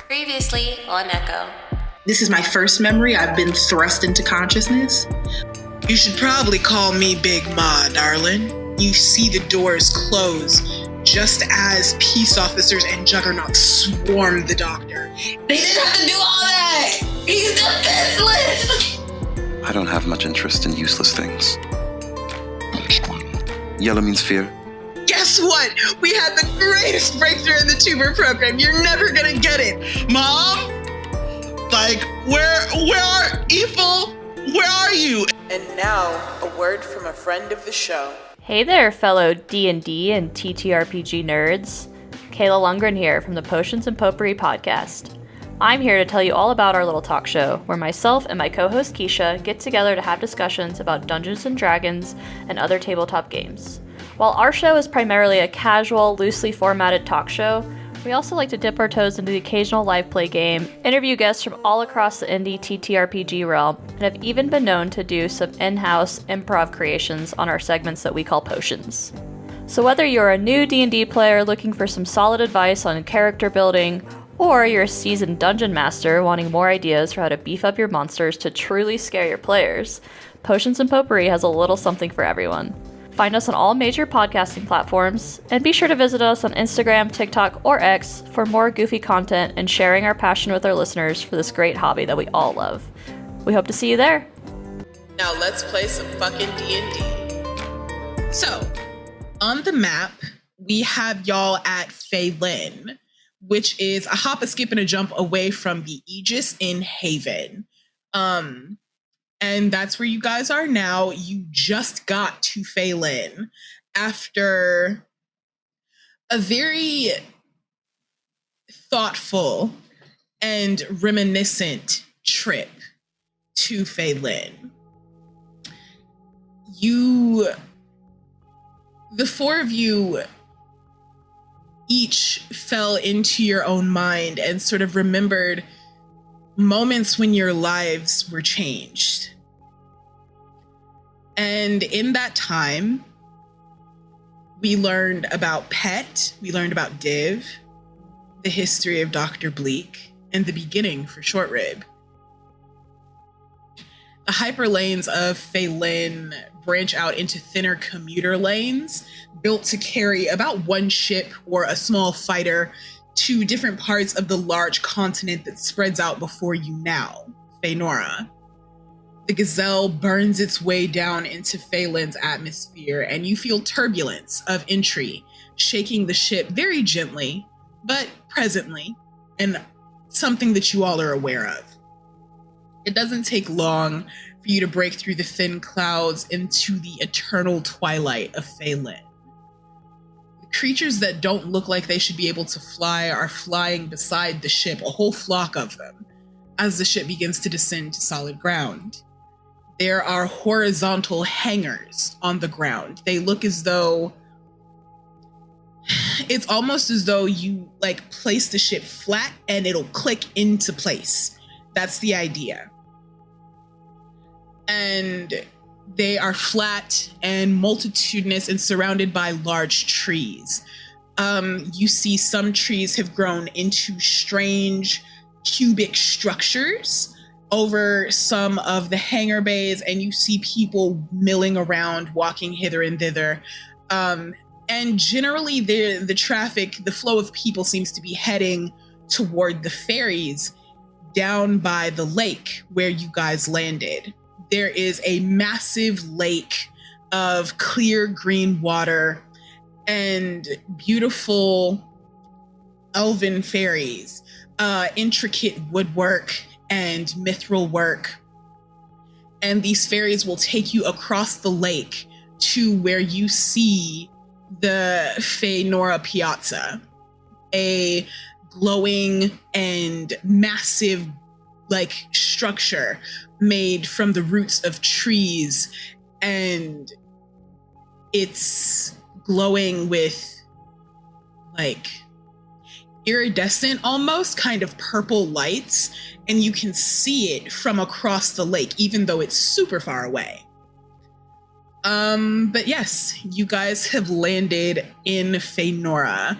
Previously on Echo. This is my first memory I've been thrust into consciousness. You should probably call me Big Ma, darling. You see the doors close just as peace officers and juggernauts swarm the doctor. They didn't have to do all that! He's defenseless! I don't have much interest in useless things. Yellow means fear. Guess what? We had the greatest breakthrough in the tuber program. You're never gonna get it. Mom? Like, where are Eiffel? Where are you? And now, a word from a friend of the show. Hey there, fellow D&D and TTRPG nerds. Kayla Lundgren here from the Potions and Potpourri podcast. I'm here to tell you all about our little talk show, where myself and my co-host Keisha get together to have discussions about Dungeons & Dragons and other tabletop games. While our show is primarily a casual, loosely formatted talk show, we also like to dip our toes into the occasional live play game, interview guests from all across the indie TTRPG realm, and have even been known to do some in-house improv creations on our segments that we call Potions. So whether you're a new D&D player looking for some solid advice on character building, or you're a seasoned dungeon master wanting more ideas for how to beef up your monsters to truly scare your players, Potions and Potpourri has a little something for everyone. Find us on all major podcasting platforms, and be sure to visit us on Instagram, TikTok, or X for more goofy content and sharing our passion with our listeners for this great hobby that we all love. We hope to see you there. Now let's play some fucking D&D. So, on the map, we have y'all at Phelan, which is a hop, a skip, and a jump away from the Aegis in Haven. And that's where you guys are now. You just got to Phelan after a very thoughtful and reminiscent trip to Phelan. The four of you each fell into your own mind and sort of remembered moments when your lives were changed. And in that time, we learned about Pet, we learned about Div, the history of Dr. Bleak, and the beginning for Short Rib. The hyperlanes of Phelan branch out into thinner commuter lanes built to carry about one ship or a small fighter to different parts of the large continent that spreads out before you now, Phaenora. The Gazelle burns its way down into Phelan's atmosphere, and you feel turbulence of entry, shaking the ship very gently, but presently, and something that you all are aware of. It doesn't take long for you to break through the thin clouds into the eternal twilight of Phelan. Creatures that don't look like they should be able to fly are flying beside the ship, a whole flock of them, as the ship begins to descend to solid ground. There are horizontal hangars on the ground. They look as though, it's almost as though you place the ship flat and it'll click into place. That's the idea. And they are flat and multitudinous and surrounded by large trees. You see some trees have grown into strange cubic structures over some of the hangar bays, and you see people milling around, walking hither and thither. And generally the traffic, the flow of people seems to be heading toward the ferries down by the lake where you guys landed. There is a massive lake of clear green water and beautiful elven fairies, intricate woodwork and mithril work. And these fairies will take you across the lake to where you see the Phaenora Piazza, a glowing and massive structure made from the roots of trees, and it's glowing with iridescent, almost kind of purple lights, and you can see it from across the lake, even though it's super far away. But yes, you guys have landed in Phaenora.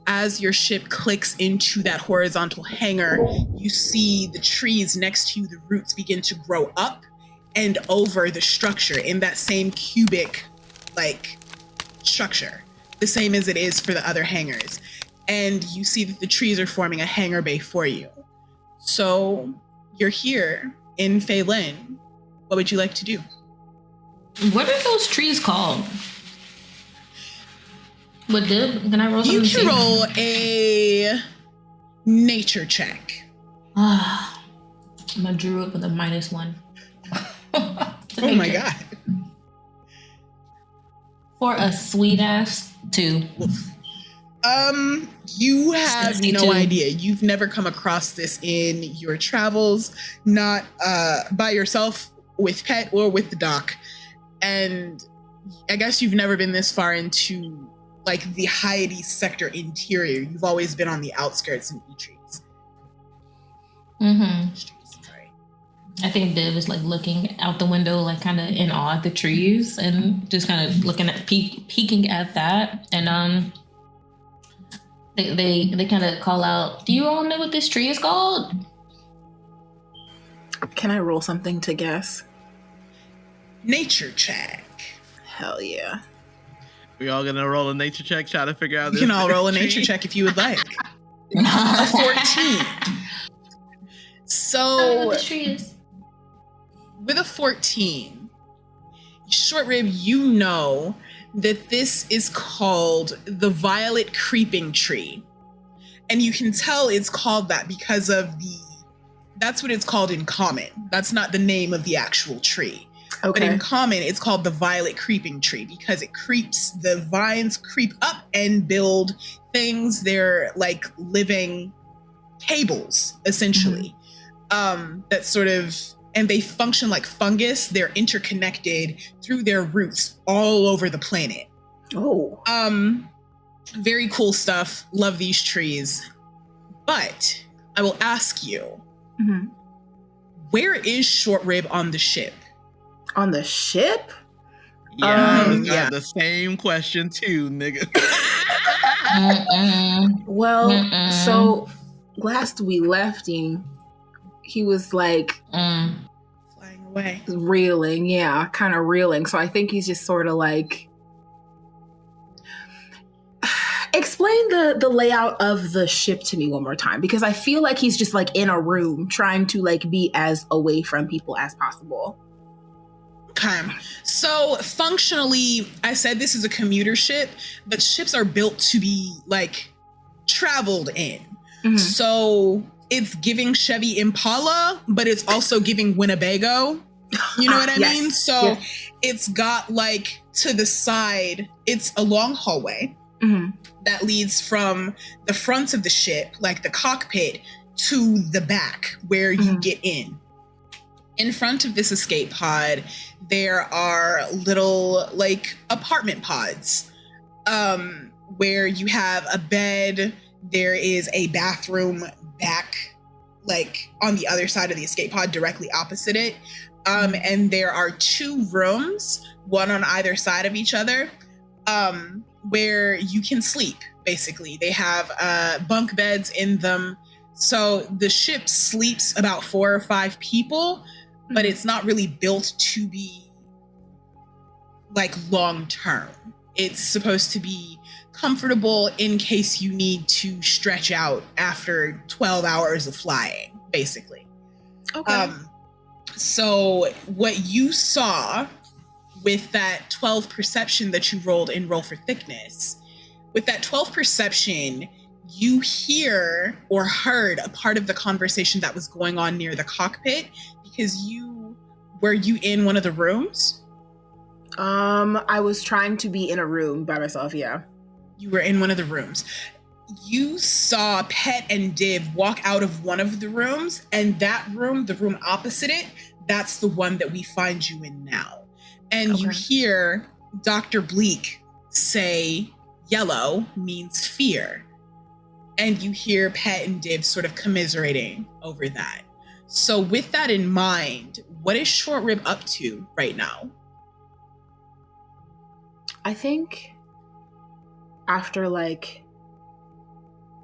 as your ship clicks into that horizontal hangar, you see the trees next to you, the roots begin to grow up and over the structure in that same cubic like structure, the same as it is for the other hangars. And you see that the trees are forming a hangar bay for you. So you're here in Phelan. What would you like to do? What are those trees called? What did? Can I roll something? You can roll a nature check. I'm a druid with a -1. Oh my god. For a sweet ass 2. You have 72. no idea. You've never come across this in your travels, not by yourself, with Pet, or with the doc. And I guess you've never been this far into like the Hyades sector interior. You've always been on the outskirts in E-trees. Sorry. I think Div is like looking out the window, like kind of in awe at the trees, and just kind of looking at peeking at that. And they kind of call out, "Do you all know what this tree is called?" Can I roll something to guess? Nature check. Hell yeah. We all gonna roll a nature check, try to figure out You this can all roll a tree? nature check if you would like. A 14. So The tree is. with a 14, Short Rib, you know that this is called the violet creeping tree. And you can tell it's called that because of that's what it's called in common. That's not the name of the actual tree. Okay. But in common, it's called the violet creeping tree because it creeps, the vines creep up and build things. They're like living cables, essentially. That sort of, and they function like fungus. They're interconnected through their roots all over the planet. Oh. Very cool stuff. Love these trees. But I will ask you, where is Short Rib on the ship? On the ship? Yeah, I was yeah. got the same question too, nigga. Well, so last we left him, he was like Flying away. reeling. Yeah, kind of reeling. So I think he's just sort of like, explain the layout of the ship to me one more time, because I feel like he's just like in a room trying to like be as away from people as possible. Okay. So functionally, I said this is a commuter ship, but ships are built to be like traveled in. So it's giving Chevy Impala, but it's also giving Winnebago. You know what I mean? So it's got like to the side, it's a long hallway that leads from the front of the ship, like the cockpit, to the back where you get in. In front of this escape pod, there are little like apartment pods where you have a bed. There is a bathroom back, like on the other side of the escape pod, directly opposite it. And there are 2 rooms, one on either side of each other, where you can sleep, basically. They have bunk beds in them. So the ship sleeps about 4 or 5 people, but it's not really built to be like long term. It's supposed to be comfortable in case you need to stretch out after 12 hours of flying, basically. Okay. So what you saw with that 12 perception that you rolled in Roll for Thickness, with that 12 perception, you hear or heard a part of the conversation that was going on near the cockpit, because were you in one of the rooms? I was trying to be in a room by myself, yeah. You were in one of the rooms. You saw Pet and Div walk out of one of the rooms, and that room, the room opposite it, that's the one that we find you in now. And you hear Dr. Bleak say yellow means fear. And you hear Pet and Div sort of commiserating over that. So with that in mind, what is Short Rib up to right now? I think after like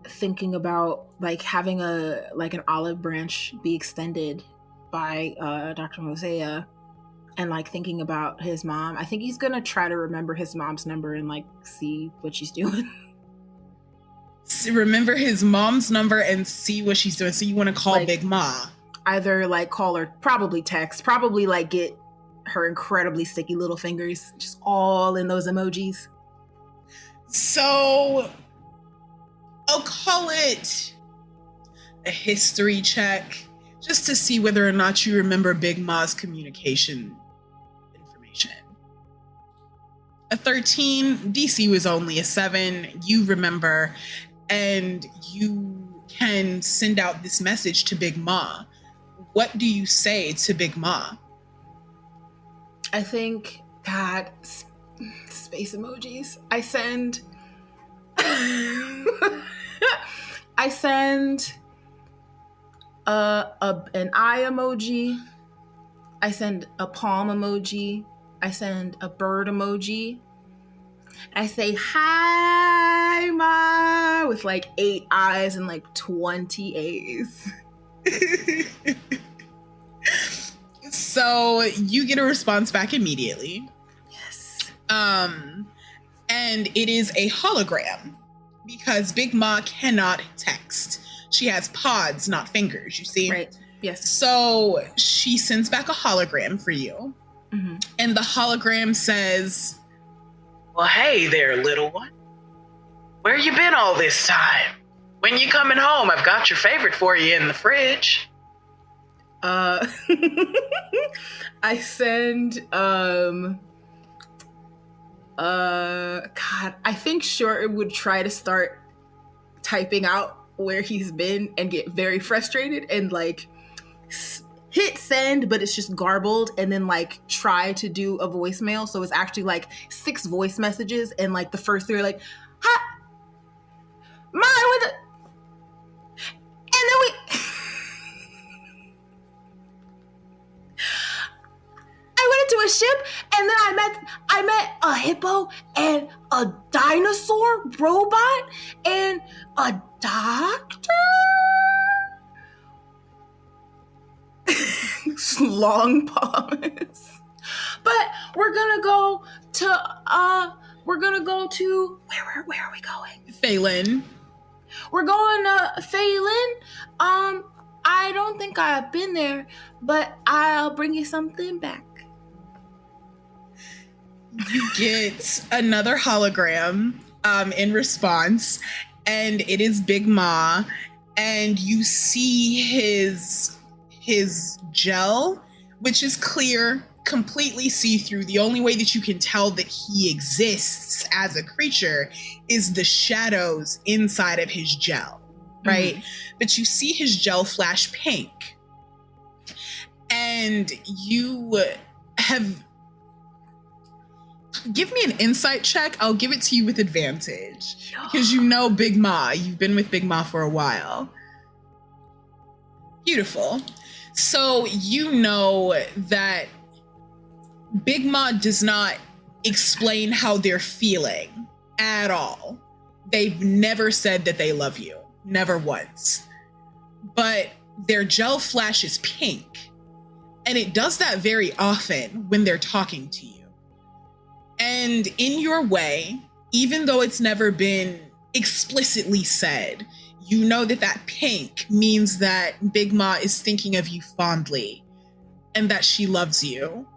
thinking about like having an olive branch be extended by Dr. Mozaeya, and like thinking about his mom. I think he's gonna try to remember his mom's number and like see what she's doing. Remember his mom's number and see what she's doing. So you want to call Like, Big Ma? Either like call her, probably text, probably like get her incredibly sticky little fingers just all in those emojis. So I'll call it a history check just to see whether or not you remember Big Ma's communication information. A 13, DC was only a 7. You remember, and you can send out this message to Big Ma. What do you say to Big Ma? I think, God, space emojis. I send an eye emoji. I send a palm emoji. I send a bird emoji. I say, hi, Ma, with like 8 eyes and like 20 A's. So you get a response back immediately. Yes. And it is a hologram because Big Ma cannot text. She has pods, not fingers, you see? Right. Yes. So she sends back a hologram for you. Mm-hmm. And the hologram says, Well, hey there, little one. Where you been all this time? When you coming home, I've got your favorite for you in the fridge. I send, God, I think Short would try to start typing out where he's been and get very frustrated and like hit send, but it's just garbled, and then like try to do a voicemail. So it's actually like 6 voice messages, and like the first 3 are like, hi, mine with the, and then we, I went into a ship, and then I met a hippo and a dinosaur robot and a doctor. Long pause. But we're gonna go to where are we going? Phelan. We're going to Phelan. I don't think I've been there, but I'll bring you something back. You get another hologram in response, and it is Big Ma, and you see his gel, which is clear, completely see-through. The only way that you can tell that he exists as a creature is the shadows inside of his gel, right? Mm-hmm. But you see his gel flash pink, and you have... Give me an insight check. I'll give it to you with advantage because you know Big Ma. You've been with Big Ma for a while. Beautiful. So you know that Big Ma does not explain how they're feeling at all. They've never said that they love you. Never once. But their gel flashes pink. And it does that very often when they're talking to you. And in your way, even though it's never been explicitly said, you know that that pink means that Big Ma is thinking of you fondly and that she loves you.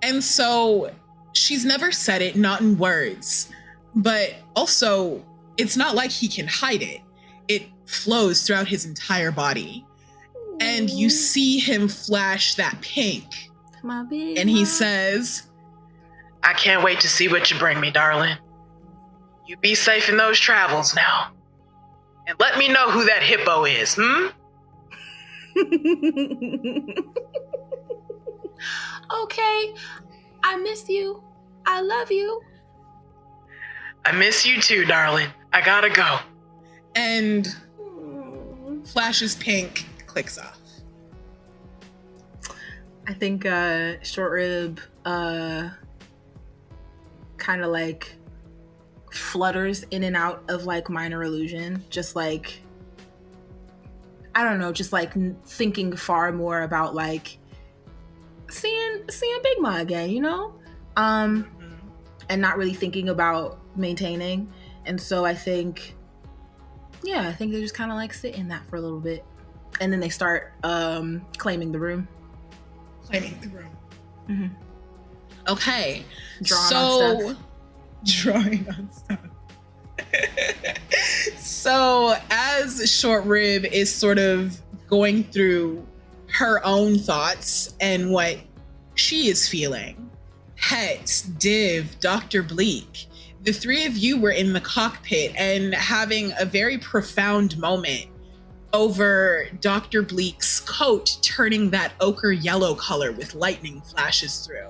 And so she's never said it, not in words, but also it's not like he can hide it. It flows throughout his entire body. And you see him flash that pink. And he says, I can't wait to see what you bring me, darling. You be safe in those travels now. And let me know who that hippo is, Okay, I miss you. I love you. I miss you too, darling. I gotta go. And flashes pink, clicks off. I think Short Rib kind of like flutters in and out of like minor illusion, just like, I don't know, just like thinking far more about like seeing Big Ma again, you know, and not really thinking about maintaining. And so I think they just kind of like sit in that for a little bit, and then they start claiming the room. Mm-hmm. Okay, Drawing on stuff. So as Short Rib is sort of going through her own thoughts and what she is feeling, Het, Div, Dr. Bleak, the three of you were in the cockpit and having a very profound moment over Dr. Bleak's coat turning that ochre yellow color with lightning flashes through.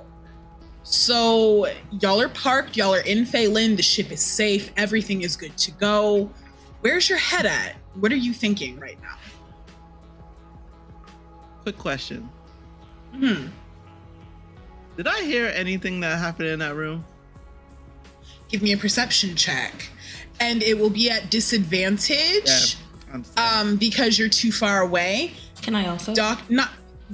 So y'all are parked, y'all are in Phelan, the ship is safe, everything is good to go. Where's your head at? What are you thinking right now? Quick question. Did I hear anything that happened in that room? Give me a perception check. And it will be at disadvantage because you're too far away. Can I also?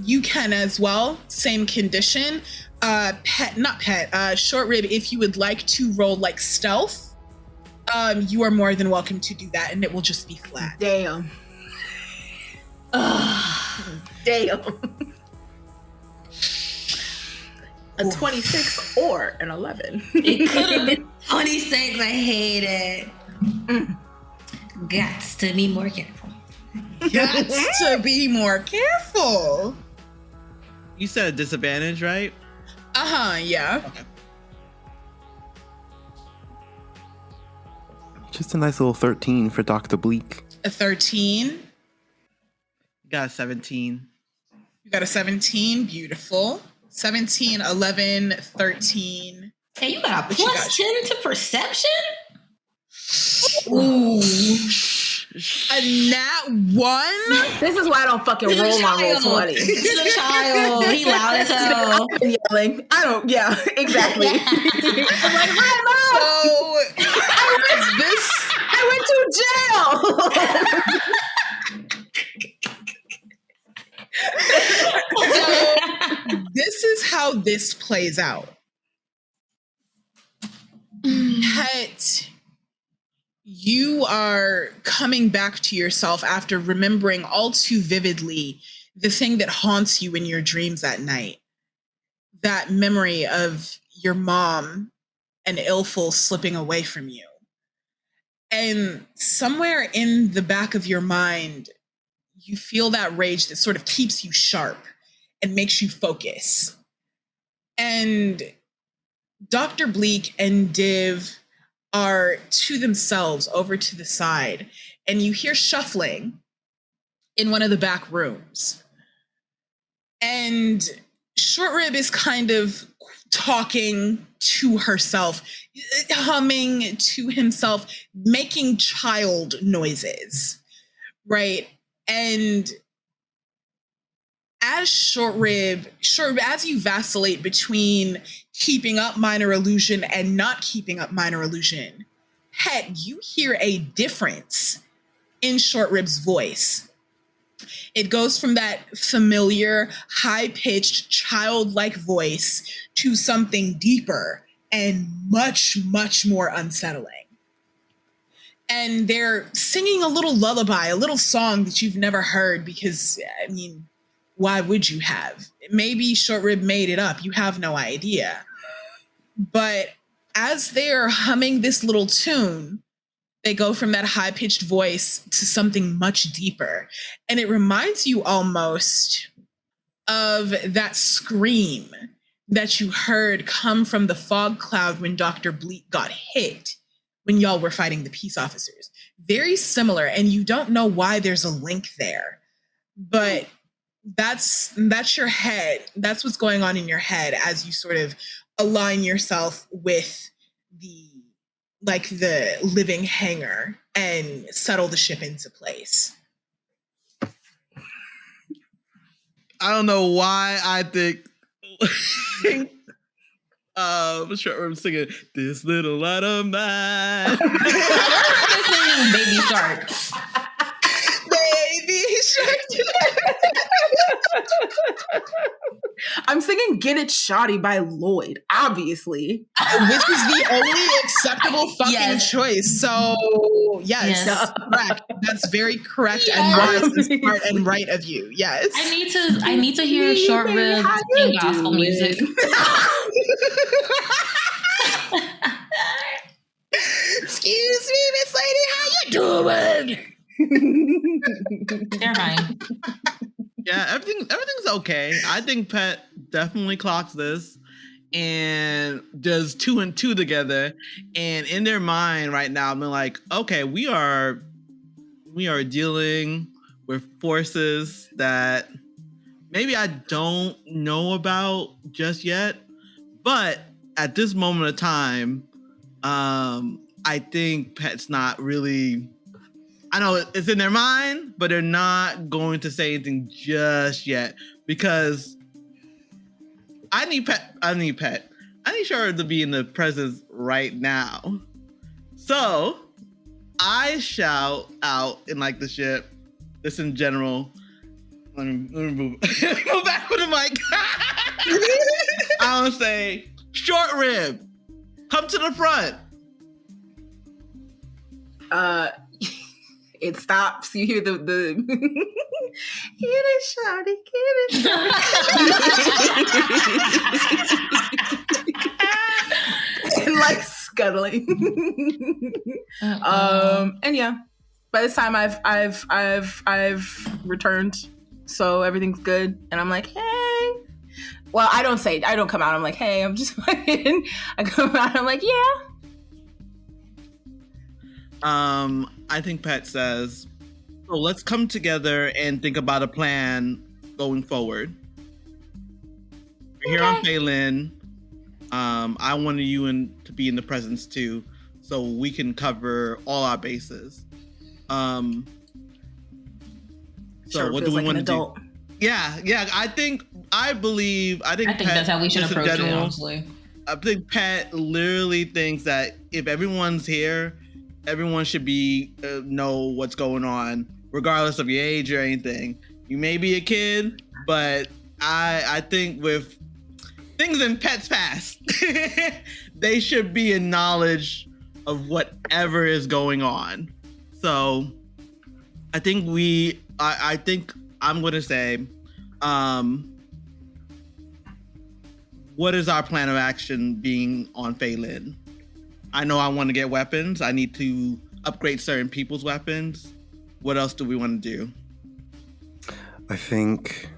You can as well. Same condition. Short Rib, if you would like to roll like stealth, you are more than welcome to do that, and it will just be flat. Damn. Damn. A 26 or an 11. It could have been 26. I hate it. Gots to be more careful. Gots to be more careful. You said a disadvantage, right? Yeah. Okay. Just a nice little 13 for Dr. Bleak. A 13. Got a 17. You got a 17. Beautiful. 17, 11, 13. Hey, you got a plus 10 to perception? Ooh. A nat 1? This is why I don't fucking roll my roll 20. He's a child. He loud as hell. I've been yelling. Yeah, exactly. I'm like, hi, Mom. I went to jail. So this is how this plays out. Het, you are coming back to yourself after remembering all too vividly the thing that haunts you in your dreams at night. That memory of your mom and Ilful slipping away from you. And somewhere in the back of your mind, you feel that rage that sort of keeps you sharp and makes you focus. And Dr. Bleak and Div are to themselves over to the side, and you hear shuffling in one of the back rooms. And Short Rib is kind of talking to herself, humming to himself, making child noises, right? And as Short Rib, as you vacillate between keeping up minor illusion and not keeping up minor illusion, Het, you hear a difference in Short Rib's voice. It goes from that familiar, high-pitched, childlike voice to something deeper and much, much more unsettling. And they're singing a little lullaby, a little song that you've never heard because, I mean, why would you have? Maybe Short Rib made it up. You have no idea. But as they're humming this little tune, they go from that high-pitched voice to something much deeper. And it reminds you almost of that scream that you heard come from the fog cloud when Dr. Bleak got hit when y'all were fighting the peace officers. Very similar, and you don't know why there's a link there. But that's your head. That's what's going on in your head as you sort of align yourself with the living hangar and settle the ship into place. I don't know why I think Sure, I'm singing "This Little Light of Mine." I'm singing Baby Shark. Baby Shark. I'm singing "Get It Shoddy" by Lloyd, obviously. Which is the only acceptable fucking choice. So, yes. Correct. That's very correct and wise and smart and right of you. Yes. I need to hear Short Rib sing gospel music. Excuse me, Miss Lady, how you doing? They're fine. Yeah, everything's okay. I think Pet definitely clocks this and does 2 and 2 together. And in their mind right now, I'm like, okay, we are dealing with forces that maybe I don't know about just yet. But at this moment of time, I think Pet's not really... I know it's in their mind, but they're not going to say anything just yet because I need Pet. I need her to be in the presence right now. So I shout out in like the ship, this in general. Let me move back with the mic. I'll say, Short Rib, come to the front. It stops. You hear the get it, shawty, get it, shawty. And like scuttling. And yeah, by this time I've returned, so everything's good. And I'm like, hey. Well, I don't come out. I'm like, hey, I'm just fucking. I come out. I'm like, yeah. I think Pet says, so let's come together and think about a plan going forward. We're here on Phelan. I wanted you to be in the presence too, so we can cover all our bases. So Sure, what do we like want to do? adult. Yeah. I think I think Pet, that's how we should just in approach it, general, honestly. I think Pet literally thinks that if everyone's here, everyone should be know what's going on, regardless of your age or anything. You may be a kid, but I think with things in Pet's past, they should be in knowledge of whatever is going on. So I think I think I'm gonna say, what is our plan of action being on Phelan? I know I want to get weapons. I need to upgrade certain people's weapons. What else do we want to do? I think...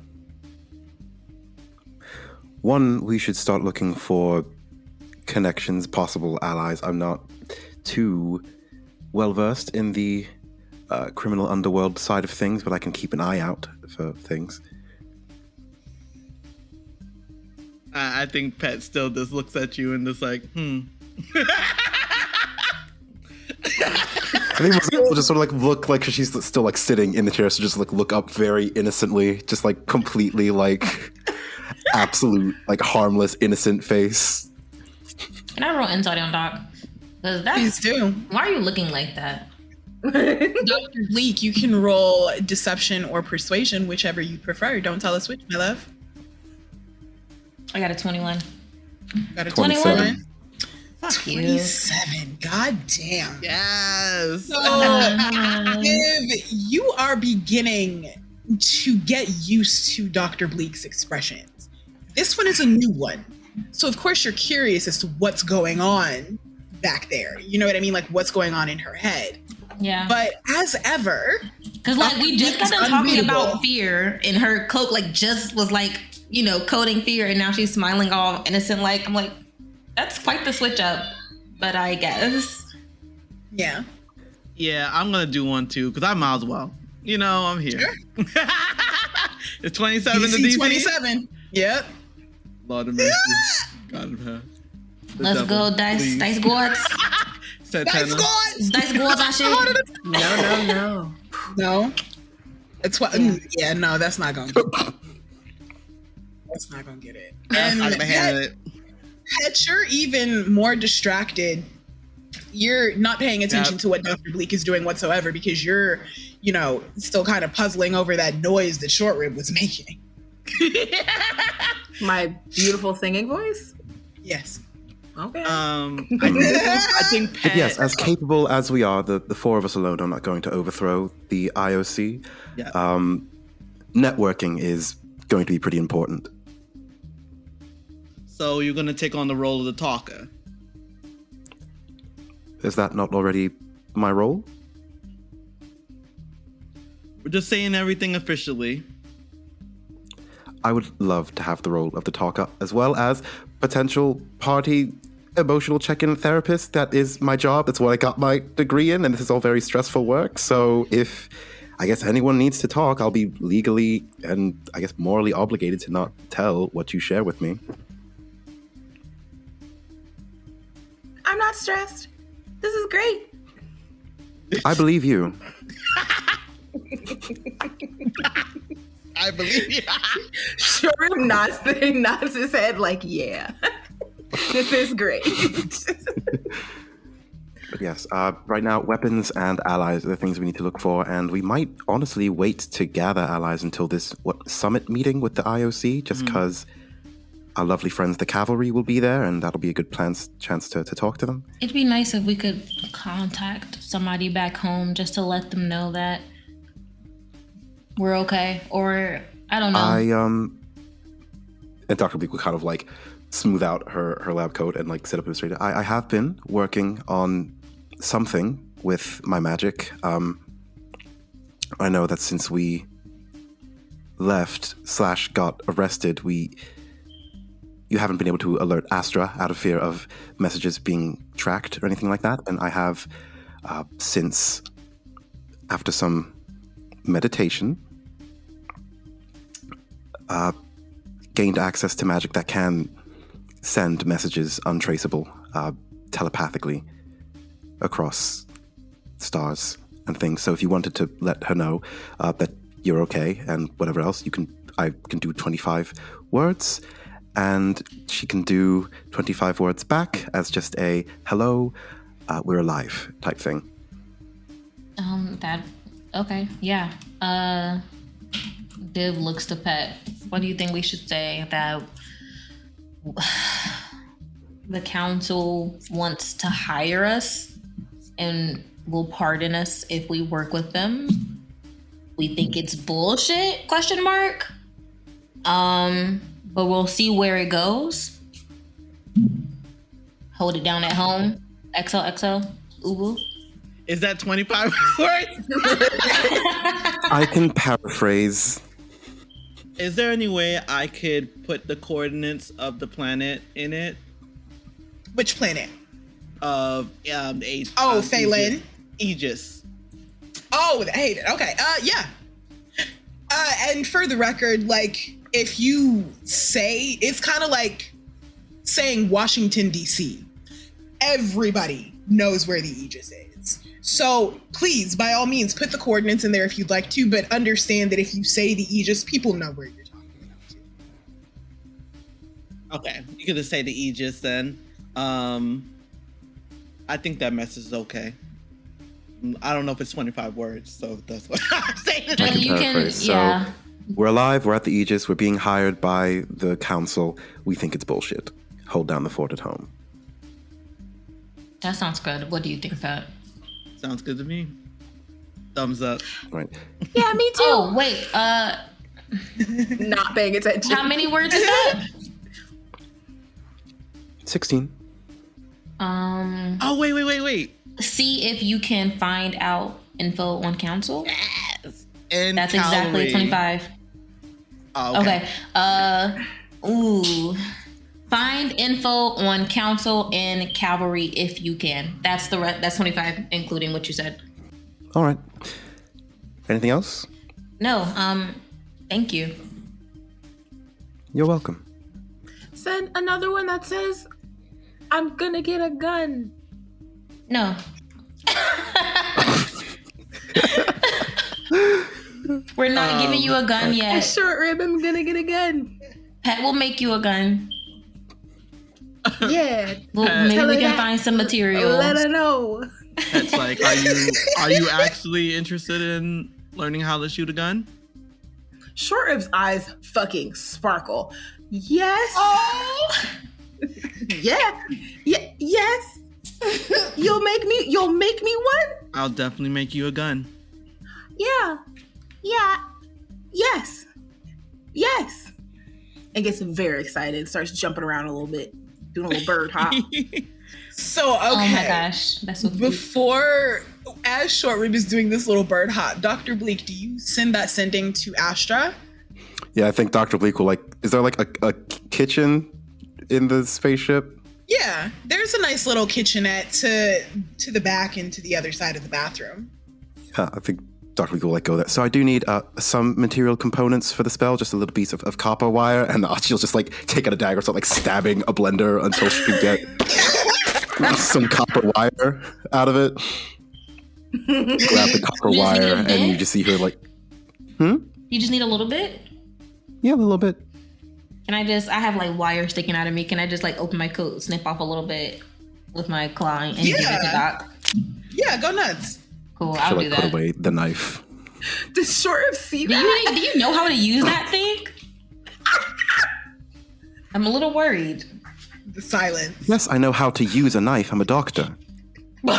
One, we should start looking for connections, possible allies. I'm not too well-versed in the criminal underworld side of things, but I can keep an eye out for things. I think Pet still just looks at you and just like, I think Mozaeya will just sort of like look like she's still like sitting in the chair, so just like look up very innocently, just like completely like absolute like harmless innocent face. Can I roll insight on Doc? Because Please do. Why are you looking like that? Dr. Bleak, you can roll deception or persuasion, whichever you prefer. Don't tell us which, my love. I got a 21. Got a 27. Fuck you. 27. God damn. yes. So, if you are beginning to get used to Dr. Bleak's expressions, this one is a new one. So, of course, you're curious as to what's going on back there. You know what I mean? Like, what's going on in her head. Yeah. But as ever... Because, like, we just got done talking about fear, and her cloak, like, just was, like, you know, coding fear, and now she's smiling all innocent. Like, I'm like, that's quite the switch up, but I guess. Yeah. Yeah, I'm going to do one, too, because I might as well. You know, I'm here. Sure. It's 27 to DC? 27. Yep. Lord of mercy. God of heaven. Let's go, dice gourds. Dice gourds! Dice gourds, I should. No. No? It's what? Yeah, no, that's not going to get it. That's not going to get it. I'm not going to handle it. Pet, you're even more distracted. You're not paying attention to what Dr. Bleak is doing whatsoever because you're, still kind of puzzling over that noise that Short Rib was making. My beautiful singing voice? Yes. Okay. I think Pet... Yes, as capable as we are, the four of us alone are not going to overthrow the IOC. Yeah. Networking is going to be pretty important. So you're going to take on the role of the talker. Is that not already my role? We're just saying everything officially. I would love to have the role of the talker, as well as potential party emotional check-in therapist. That is my job. That's what I got my degree in, and this is all very stressful work. So if, I guess, anyone needs to talk, I'll be legally and, I guess, morally obligated to not tell what you share with me. I'm not stressed. This is great. I believe you. I believe you. Sure, nods his head like, yeah, this is great. But yes, right now, weapons and allies are the things we need to look for, and we might honestly wait to gather allies until this summit meeting with the IOC, just because our lovely friends, the cavalry, will be there, and that'll be a good chance to talk to them. It'd be nice if we could contact somebody back home just to let them know that we're okay, or I don't know. And Dr. Bleak would kind of like smooth out her lab coat and like sit up straight. I have been working on something with my magic. I know that since we left / got arrested, you haven't been able to alert Astra out of fear of messages being tracked or anything like that. And I have, since, after some meditation, gained access to magic that can send messages untraceable telepathically across stars and things. So if you wanted to let her know that you're okay and whatever else, I can do 25 words. And she can do 25 words back as just a hello, we're alive type thing. Okay, yeah. Div looks to Pet. What do you think we should say? That the council wants to hire us and will pardon us if we work with them. We think it's bullshit, ? But we'll see where it goes. Hold it down at home. XOXO. Ubu. Is that 25 words? I can paraphrase. Is there any way I could put the coordinates of the planet in it? Which planet? Phelan. Aegis. Oh, the Hayden. Okay. Yeah. And for the record, like, if you say, it's kind of like saying Washington, D.C. Everybody knows where the Aegis is. So please, by all means, put the coordinates in there if you'd like to, but understand that if you say the Aegis, people know where you're talking about. Okay, you could just say the Aegis then. I think that message is okay. I don't know if it's 25 words, so that's what I'm saying. You can, yeah. So, we're alive, we're at the Aegis, we're being hired by the council. We think it's bullshit. Hold down the fort at home. That sounds good. What do you think, Pat? Sounds good to me. Thumbs up. Right. Yeah, me too. Oh, wait. Not paying attention. How many words is that? 16. Oh, wait. See if you can find out info on council. Yes. And that's cavalry. exactly 25. Oh, okay. Find info on council and cavalry if you can. That's that's 25, including what you said. All right. Anything else? No. Thank you. You're welcome. Send another one that says, "I'm gonna get a gun." No. We're not giving you a gun yet. Short Rib, I'm gonna get a gun. Pet will make you a gun. Yeah. Well, Pet. maybe Tell we her can that. find some materials. Let her know. It's like, are you actually interested in learning how to shoot a gun? Short Rib's eyes fucking sparkle. Yes. Oh. Yeah. Yes. You'll make me one? I'll definitely make you a gun. Yeah. Yes. And gets very excited, starts jumping around a little bit, doing a little bird hop. So, okay. Oh my gosh. That's so cute. Before, as Short Rib is doing this little bird hop, Dr. Bleak, do you send that sending to Astra? Yeah, I think Dr. Bleak will is there like a kitchen in the spaceship? Yeah, there's a nice little kitchenette to the back and to the other side of the bathroom. Yeah, I think Dr. Bleak will go there. So I do need some material components for the spell, just a little piece of copper wire, and she'll just take out a dagger, start stabbing a blender until she can get some copper wire out of it. Grab the copper wire, and you just see her You just need a little bit? Yeah, a little bit. Can I have wire sticking out of me? Can I just open my coat, snip off a little bit with my claw and give it to Doc? Yeah, go nuts. Cool, I'll do that. Put away the knife. Does Short Rib see that? Do you know how to use that thing? I'm a little worried. The silence. Yes, I know how to use a knife. I'm a doctor. No,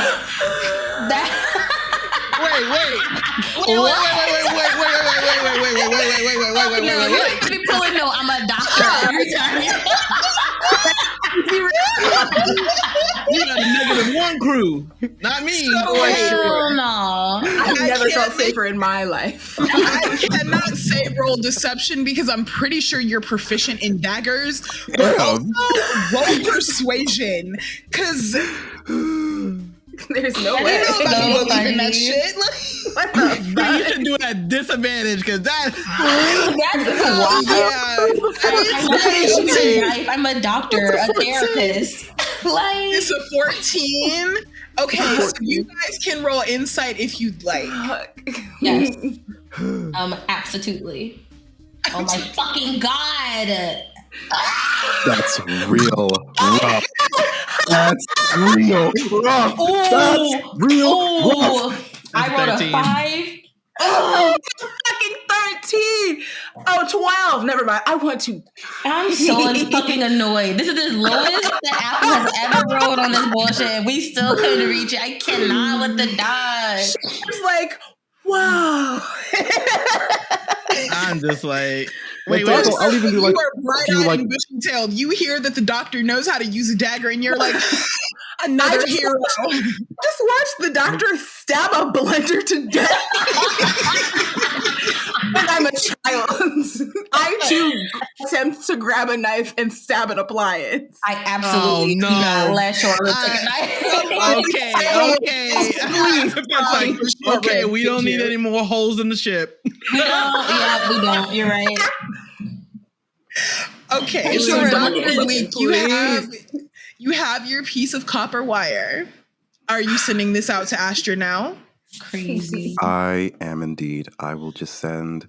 I'm a doctor every time. You got a -1 crew, not me. Hell no. I've never felt safer in my life. I cannot say roll deception because I'm pretty sure you're proficient in daggers, but also roll persuasion because there's no I way. don't know about believe in that shit. What the fuck? You can do it at disadvantage because that's wild. Yeah. I'm a doctor, a therapist. It's a 14. Okay, so you guys can roll insight if you'd like. Yes. Absolutely. Oh my fucking god. That's real rough. That's real rough. That's real rough. I rolled 13. a 5. Oh, fucking 13. Oh, 12. Never mind. I want to. I'm so fucking annoyed. This is the lowest that Apple has ever rolled on this bullshit, and we still couldn't reach it. I cannot with the dodge. It's like, wow. I'm just like, Wait, wait. I'll even do You are bright-eyed few, and bushy-tailed. You hear that the doctor knows how to use a dagger, and you're like, another hero. Just watch the doctor stab a blender to death. When I'm a child, I too attempt to grab a knife and stab an appliance. I absolutely Oh, no. do not let Short Rib take a knife. Okay, we don't need any more holes in the ship. We don't. You're right. Okay, so Dr. Bleak, you have your piece of copper wire. Are you sending this out to Astra now? Crazy. I am indeed. I will just send.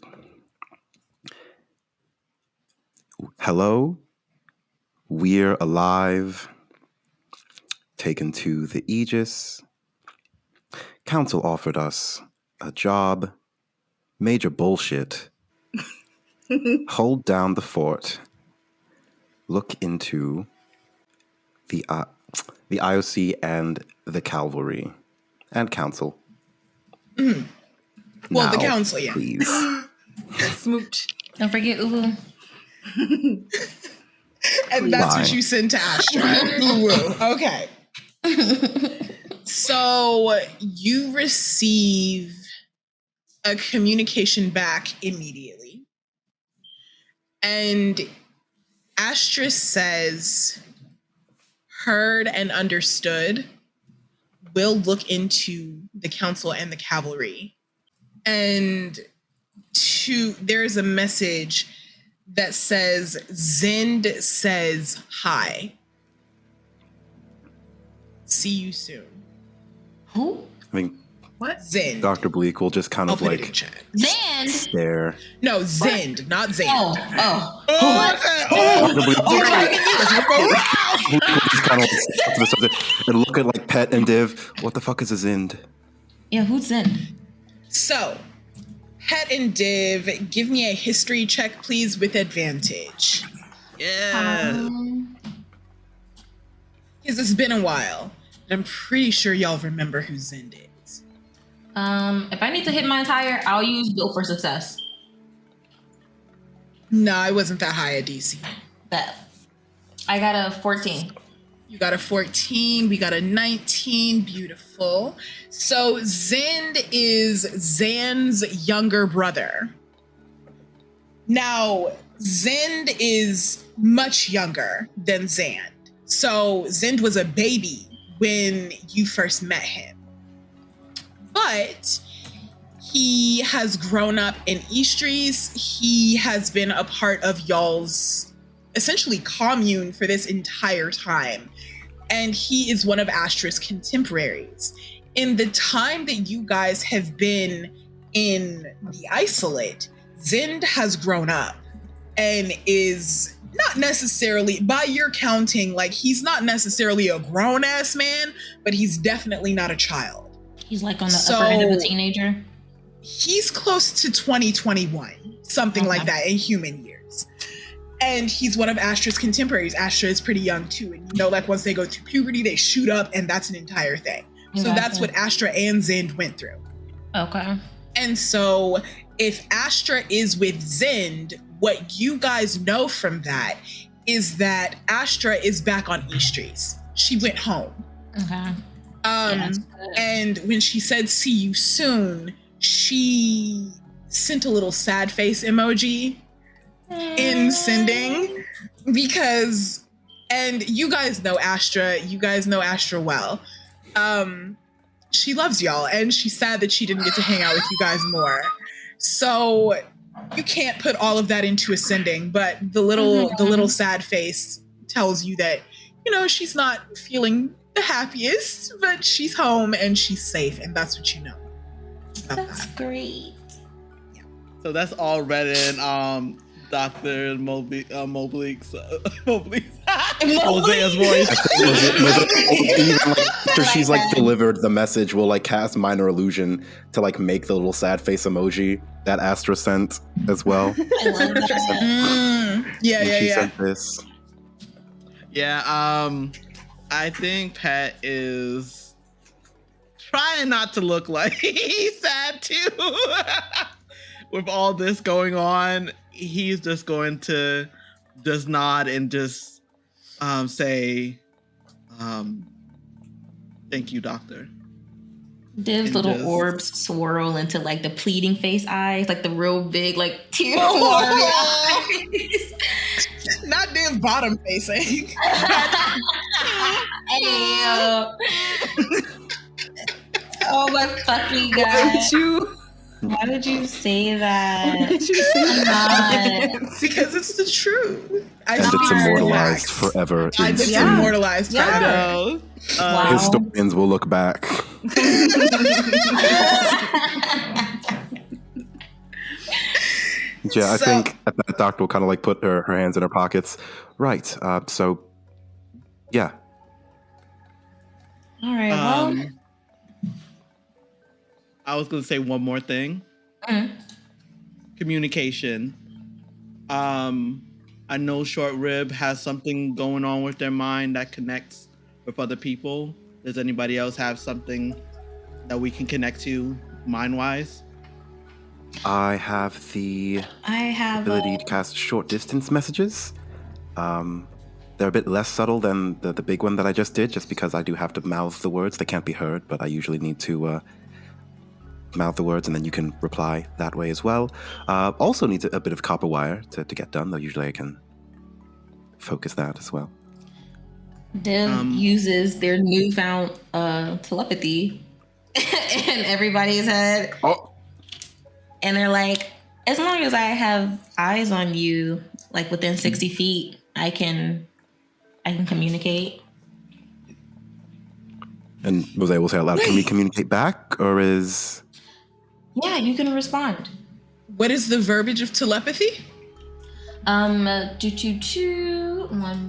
Hello, we're alive. Taken to the Aegis. Council offered us a job. Major bullshit. Hold down the fort. Look into the IOC and the cavalry and council. Mm. Well, now, the council, yeah. Please. Smooch. Don't forget Uwu. And that's Bye. what you send to Astra. Ooh, okay. So you receive a communication back immediately. And Astra says, heard and understood. We'll look into the council and the cavalry. And there's a message that says, Zend says hi. See you soon. Who? I mean, What? Zend. Dr. Bleak will just kind I'll of put it in like chat. Zand. stare. No, Zend, not Zand. Oh. Dr. Bleak will just kind of like step to the subject and look at like Pet and Div. What the fuck is a Zind? Yeah, who's Zand? So, Pet and Div, give me a history check, please, with advantage. Yeah. Because it's been a while. And I'm pretty sure y'all remember who Zend is. If I need to hit my entire, I'll use Build for Success. No, I wasn't that high a DC. That. I got a 14. You got a 14, we got a 19, beautiful. So Zend is Zan's younger brother. Now, Zend is much younger than Zand. So Zend was a baby when you first met him. But he has grown up in Eastries. He has been a part of y'all's essentially commune for this entire time. And he is one of Astra's contemporaries. In the time that you guys have been in the isolate, Zend has grown up and is not necessarily, by your counting, like he's not necessarily a grown-ass man, but he's definitely not a child. He's like on the upper end of a teenager? He's close to 2021, something like that in human years. And he's one of Astra's contemporaries. Astra is pretty young too. And you know, like once they go through puberty, they shoot up and that's an entire thing. So that's what Astra and Zend went through. Okay. And so if Astra is with Zend, what you guys know from that is that Astra is back on Eastries. She went home. Okay. And when she said, see you soon, she sent a little sad face emoji in sending because, and you guys know Astra well. She loves y'all and she's sad that she didn't get to hang out with you guys more. So you can't put all of that into a sending, but the little sad face tells you that, you know, she's not feeling the happiest, but she's home and she's safe, and that's what you know. That's great. Yeah. So that's all read in Dr. Mozaeya's voice. Even like, after she's like delivered the message, we'll like cast minor illusion to like make the little sad face emoji that Astra sent as well. I love that. She sent this. Yeah, I think Pat is trying not to look like he's sad too. With all this going on, he's just going to just nod and just say, thank you, doctor. Div's little orbs swirl into like the pleading face eyes, like the real big, like tear eyes. Not Div bottom facing. Oh my fucking god. Why did you say that? Why did you say that? Because it's the truth. And it's immortalized forever. It's immortalized forever. Wow. Historians will look back. Yeah, I think that doctor will kind of like put her hands in her pockets. Right. So, yeah. All right. Well, I was going to say one more thing. Communication. I know Short Rib has something going on with their mind that connects with other people. Does anybody else have something that we can connect to mind-wise? I have the ability to cast short distance messages. They're a bit less subtle than the big one that I just did, just because I do have to mouth the words. They can't be heard, but I usually need to mouth the words, and then you can reply that way as well. Also needs a bit of copper wire to get done, though usually I can focus that as well. Div uses their newfound telepathy in everybody's head. Oh. And they're like, as long as I have eyes on you, like within 60 feet, I can communicate. And Mozaeya will say out loud, can we communicate back, or is... Yeah, you can respond. What is the verbiage of telepathy? 1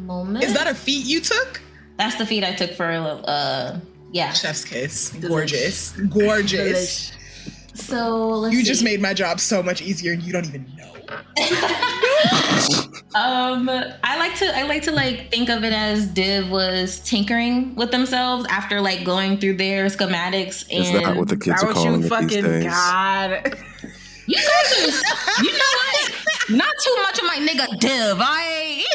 moment. Is that a feat you took? That's the feat I took for yeah. Chef's kiss. Gorgeous. Gorgeous. So let's You see. just made my job so much easier and you don't even know. I like to like think of it as Div was tinkering with themselves after like going through their schematics. And Is that what the kids are calling it these days? God. you know what? Not too much of my nigga Div.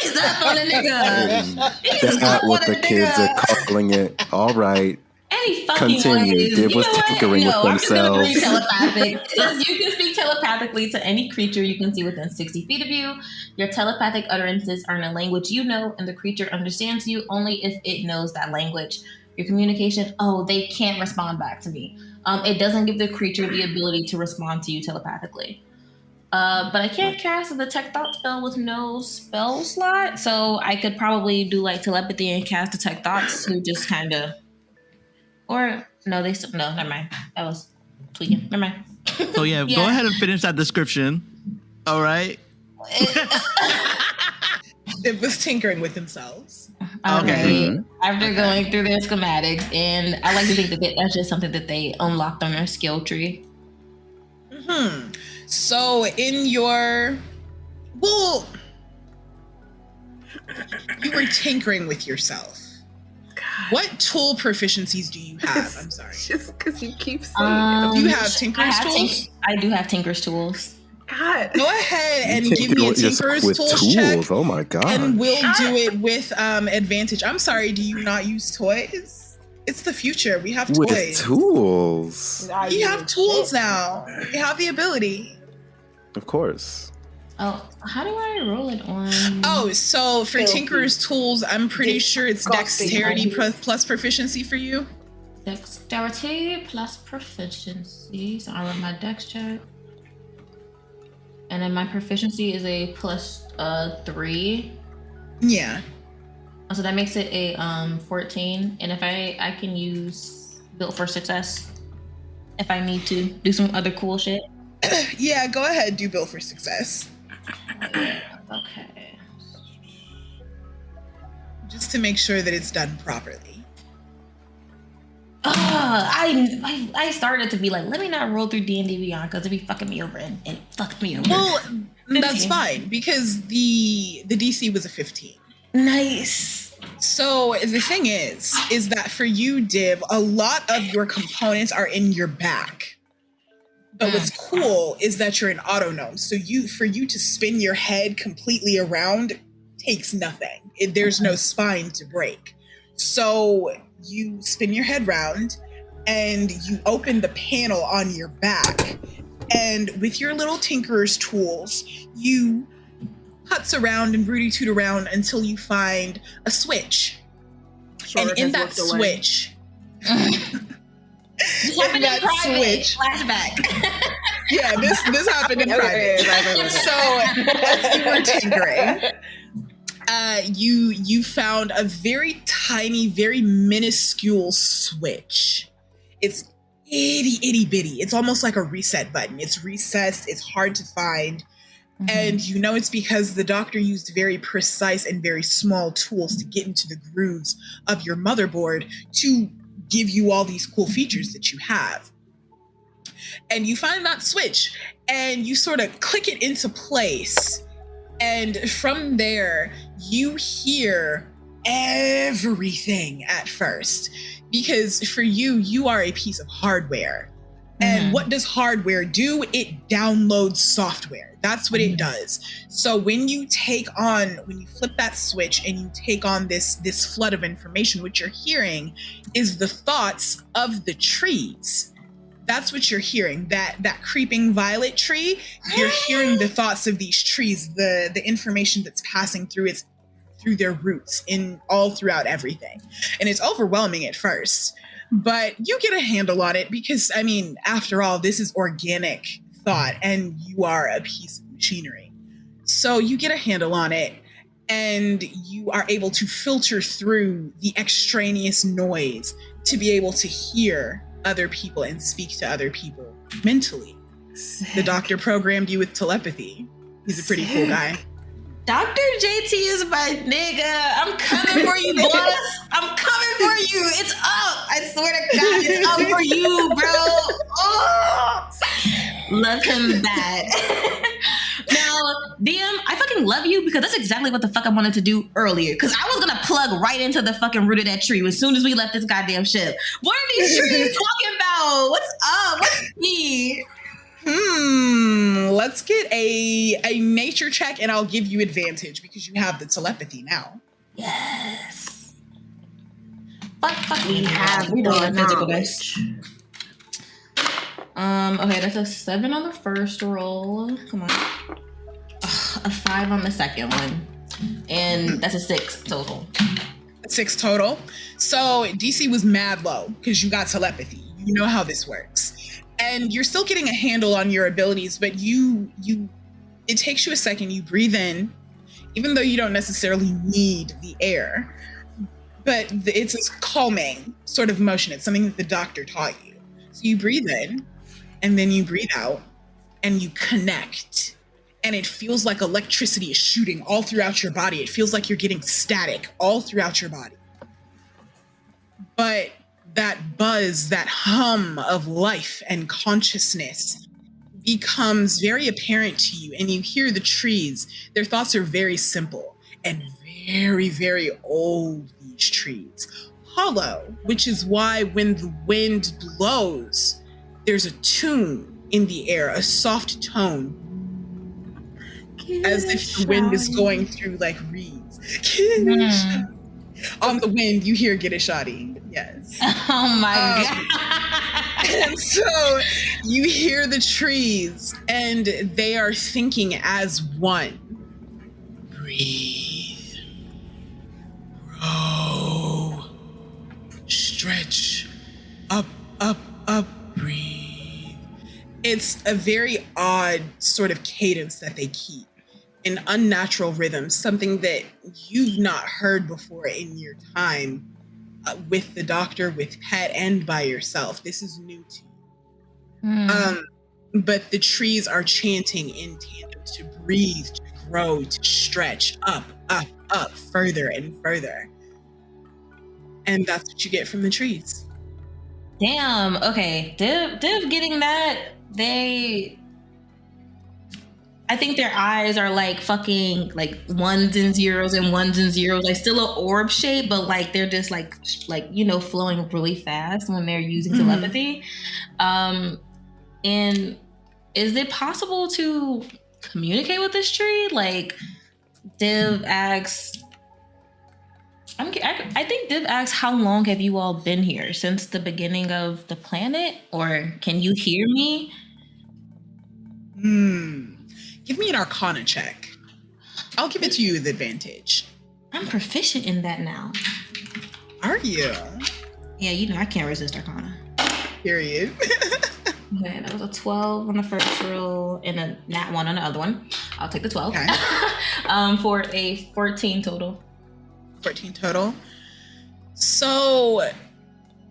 He's up on a nigga. He's That's up what on the a kids nigga. are calling it. All right. Any fucking Continue. ways. Div You was know what? tinkering with I'm just gonna themselves. read telepathic. It says you can speak telepathically to any creature you can see within 60 feet of you. Your telepathic utterances are in a language you know, and the creature understands you only if it knows that language. Your communication, they can't respond back to me. It doesn't give the creature the ability to respond to you telepathically. But I can't cast a detect thought spell with no spell slot, so I could probably do like telepathy and cast detect thoughts who just kind of... Or no, never mind. That was tweaking. Never mind. So yeah, go ahead and finish that description. All right. It was tinkering with themselves. Okay. After going through their schematics, and I like to think that that's just something that they unlocked on their skill tree. So in your... Well, you were tinkering with yourself. What tool proficiencies do you have? I'm sorry. Just because you keep saying Do you have Tinker's tools? I do have Tinker's tools. God. Go ahead and You give can't me a do it just Tinker's with tools tools. check. Oh my god. And we'll do it with advantage. I'm sorry, do you not use toys? It's the future. We have With toys. tools. We have tools now. We have the ability. Of course. Oh, how do I roll it on? Oh, so for Filthy. Tinker's tools, I'm pretty sure it's Disgusting. dexterity plus proficiency for you. Dexterity plus proficiency. So I run my dex check. And then my proficiency is a plus 3. Yeah. So that makes it a 14. And if I can use Built for Success if I need to do some other cool shit. Yeah, go ahead, do Build for Success. Okay. Just to make sure that it's done properly. I started to be like, let me not roll through D&D Beyond because it'd be fucking me over, and it fucked me over. Well, that's 15. fine because the DC was a 15. Nice. So the thing is that for you, Div, a lot of your components are in your back. But what's cool is that you're an autonome. So for you to spin your head completely around takes nothing. There's no spine to break. So you spin your head round and you open the panel on your back. And with your little tinkerer's tools, you putz around and Rudy toot around until you find a switch. Sure, and in that switch... in that switch. Flashback. Yeah, this happened in private. So as you were tinkering, you found a very tiny, very minuscule switch. It's itty bitty. It's almost like a reset button. It's recessed. It's hard to find. Mm-hmm. And you know it's because the doctor used very precise and very small tools to get into the grooves of your motherboard to give you all these cool features that you have. And you find that switch and you sort of click it into place. And from there, you hear everything at first. Because for you, you are a piece of hardware. And what does hardware do? It downloads software. That's what it does. So when you flip that switch and you take on this flood of information, what you're hearing is the thoughts of the trees. That's what you're hearing. That creeping violet tree, you're hearing the thoughts of these trees, the information that's passing through their roots all throughout everything. And it's overwhelming at first. But you get a handle on it because, I mean, after all, this is organic thought and you are a piece of machinery. So you get a handle on it and you are able to filter through the extraneous noise to be able to hear other people and speak to other people mentally. The doctor programmed you with telepathy. He's a pretty cool guy. Dr. JT is my nigga. I'm coming for you, boss. I'm coming for you. It's up. I swear to God, it's up for you, bro. Oh, love him bad. Now, DM, I fucking love you because that's exactly what the fuck I wanted to do earlier. Because I was gonna plug right into the fucking root of that tree as soon as we left this goddamn ship. What are these trees talking about? What's up? What's me? Let's get a nature check and I'll give you advantage because you have the telepathy now. Yes. Fuck. We have the knowledge. Okay, that's a 7 on the first roll. Come on. A 5 on the second one. And that's a 6 total. 6 total. So DC was mad low because you got telepathy. You know how this works. And you're still getting a handle on your abilities, but it takes you a second. You breathe in, even though you don't necessarily need the air, but it's a calming sort of motion. It's something that the doctor taught you. So you breathe in and then you breathe out and you connect. And it feels like electricity is shooting all throughout your body. It feels like you're getting static all throughout your body. But that buzz, that hum of life and consciousness becomes very apparent to you, and you hear the trees. Their thoughts are very simple and very, very old, these trees. Hollow, which is why when the wind blows, there's a tune in the air, a soft tone, as if the wind is going through like reeds. On the wind, you hear "Get a Shotty." Yes. Oh my God. And so you hear the trees and they are thinking as one. Breathe. Grow. Stretch. Up, breathe. It's a very odd sort of cadence that they keep. An unnatural rhythm, something that you've not heard before in your time with the doctor, with Pet, and by yourself. This is new to you. But the trees are chanting in tandem to breathe, to grow, to stretch up, further and further. And that's what you get from the trees. Damn. Okay. Div getting that. I think their eyes are like fucking like ones and zeros, like still an orb shape, but like they're just like flowing really fast when they're using telepathy. And is it possible to communicate with this tree? Like Div asks, I think Div asks, how long have you all been here? Since the beginning of the planet? Or can you hear me? Give me an Arcana check. I'll give it to you with advantage. I'm proficient in that now. Are you? Yeah, I can't resist Arcana. Period. Okay, that was a 12 on the first roll and a nat 1 on the other one. I'll take the 12. Okay. For a 14 total. 14 total. So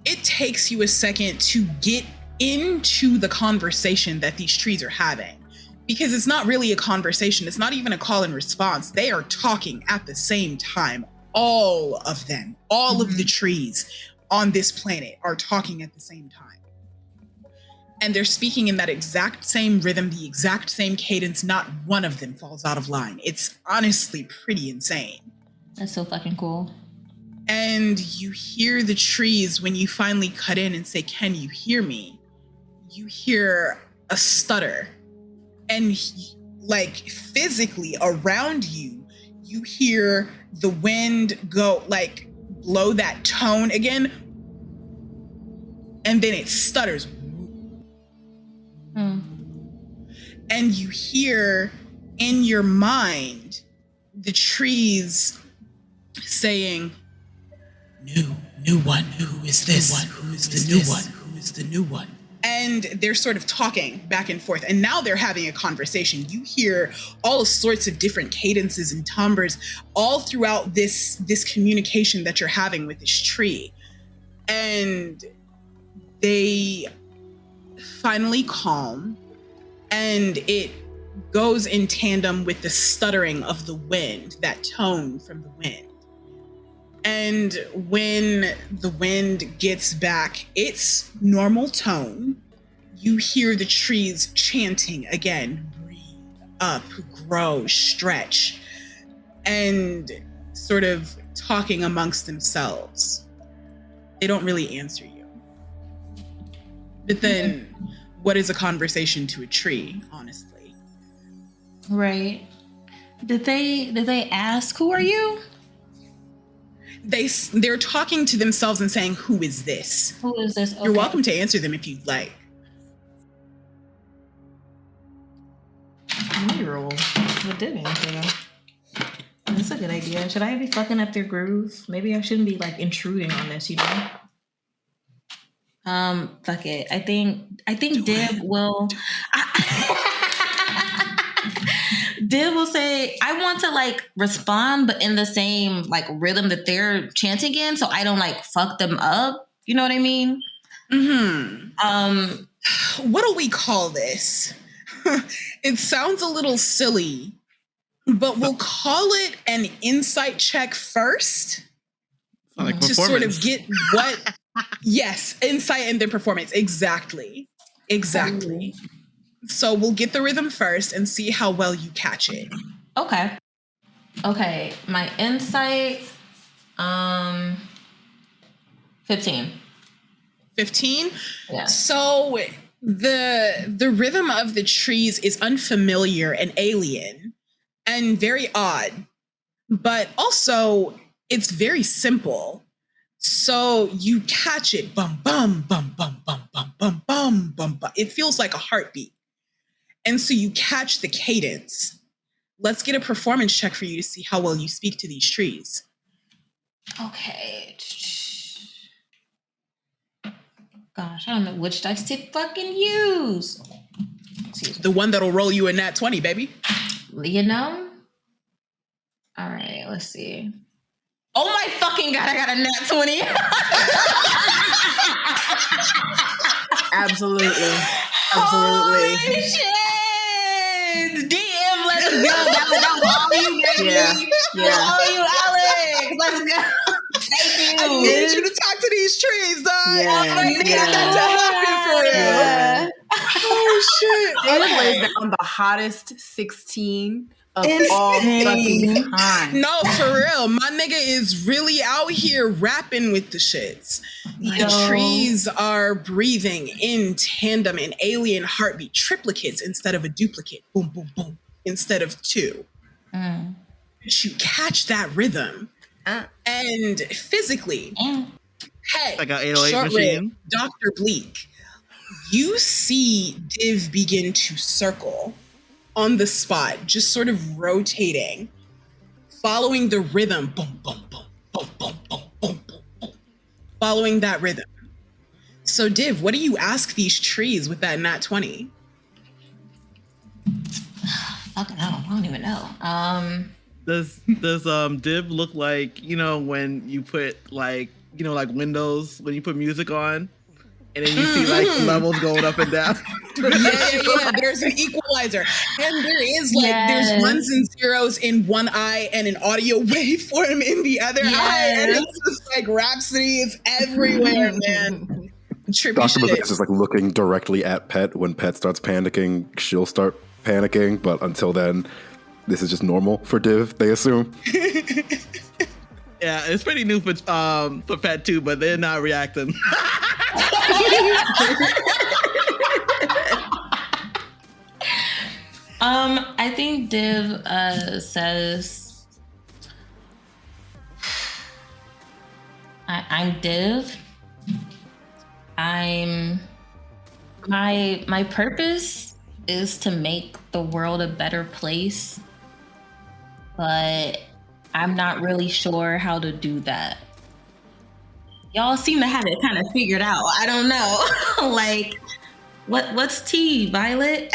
it takes you a second to get into the conversation that these trees are having. Because it's not really a conversation. It's not even a call and response. They are talking at the same time. All of them, all of the trees on this planet are talking at the same time. And they're speaking in that exact same rhythm, the exact same cadence. Not one of them falls out of line. It's honestly pretty insane. That's so fucking cool. And you hear the trees when you finally cut in and say, "Can you hear me?" You hear a stutter. And like physically around you, you hear the wind go like blow that tone again. And then it stutters. And you hear in your mind the trees saying, New one, who is this? Who is the new one? Who is the new one? And they're sort of talking back and forth. And now they're having a conversation. You hear all sorts of different cadences and timbres all throughout this communication that you're having with this tree. and they finally calm, and it goes in tandem with the stuttering of the wind, that tone from the wind. And when the wind gets back its normal tone, you hear the trees chanting again, breathe up, grow, stretch, and sort of talking amongst themselves. They don't really answer you. But then, what is a conversation to a tree, honestly? Right. Did they ask, who are you? They're talking to themselves and saying, who is this? Who is this? Okay. You're welcome to answer them if you'd like. Let me roll. What did answer them? That's a good idea. Should I be fucking up their groove? Maybe I shouldn't be like intruding on this, you know? Fuck it. I think Div will. Div will say, I want to like respond, but in the same like rhythm that they're chanting in, so I don't like fuck them up. You know what I mean? Mm-hmm. What do we call this? It sounds a little silly, but we'll call it an insight check first. Like to sort of get what. Yes, insight and then performance. Exactly. So we'll get the rhythm first and see how well you catch it. Okay. My insight, 15. 15? Yeah. So the rhythm of the trees is unfamiliar and alien and very odd, but also it's very simple. So you catch it, bum, bum, bum, bum, bum, bum, bum, bum, bum, bum. It feels like a heartbeat. And so you catch the cadence. Let's get a performance check for you to see how well you speak to these trees. Okay. Gosh, I don't know which dice to fucking use. The one that'll roll you a nat 20, baby. You know? All right, let's see. Oh my fucking God, I got a nat 20. Absolutely. Holy shit. DM, let's go. That was all you, baby. Yeah. All you, Alex. Let's go. Thank you. I need you to talk to these trees, dog. Yeah. I need that to happen for you. Oh, shit. David lays down the hottest 16 of all fucking time. No, for real. My nigga is really out here rapping with the shits. The trees are breathing in tandem, an alien heartbeat, triplicates instead of a duplicate. Boom, boom, boom, instead of two. You catch that rhythm. And physically, hey, like an 808 short machine. rib, Dr. Bleak, you see Div begin to circle on the spot, just sort of rotating, following the rhythm, boom, boom, boom, boom, boom, boom, boom, boom, boom, following that rhythm. So Div, what do you ask these trees with that nat 20? Fucking hell, I don't even know. Does Div look like, you know, when you put like, you know, like Windows, when you put music on and then you see like levels going up and down? Yeah. There's an equalizer. And there is like, there's ones and zeros in one eye and an audio waveform in the other eye. And it's just like Rhapsody is everywhere, man. Dr. Mozaeya is like looking directly at Pet. When Pet starts panicking, she'll start panicking. But until then, this is just normal for Div, they assume. Yeah, it's pretty new for Pet too, but they're not reacting. I think Div says, I'm Div. My purpose is to make the world a better place, but I'm not really sure how to do that. Y'all seem to have it kind of figured out. I don't know. Like, what's tea, Violet?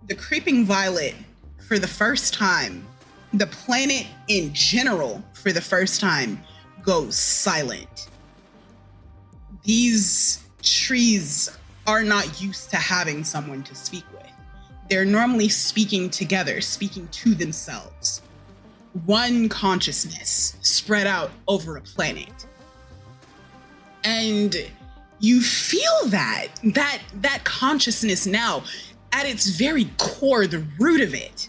The creeping Violet, for the first time, the planet in general, for the first time, goes silent. These trees are not used to having someone to speak with. They're normally speaking together, speaking to themselves. One consciousness spread out over a planet. And you feel that consciousness now, at its very core, the root of it,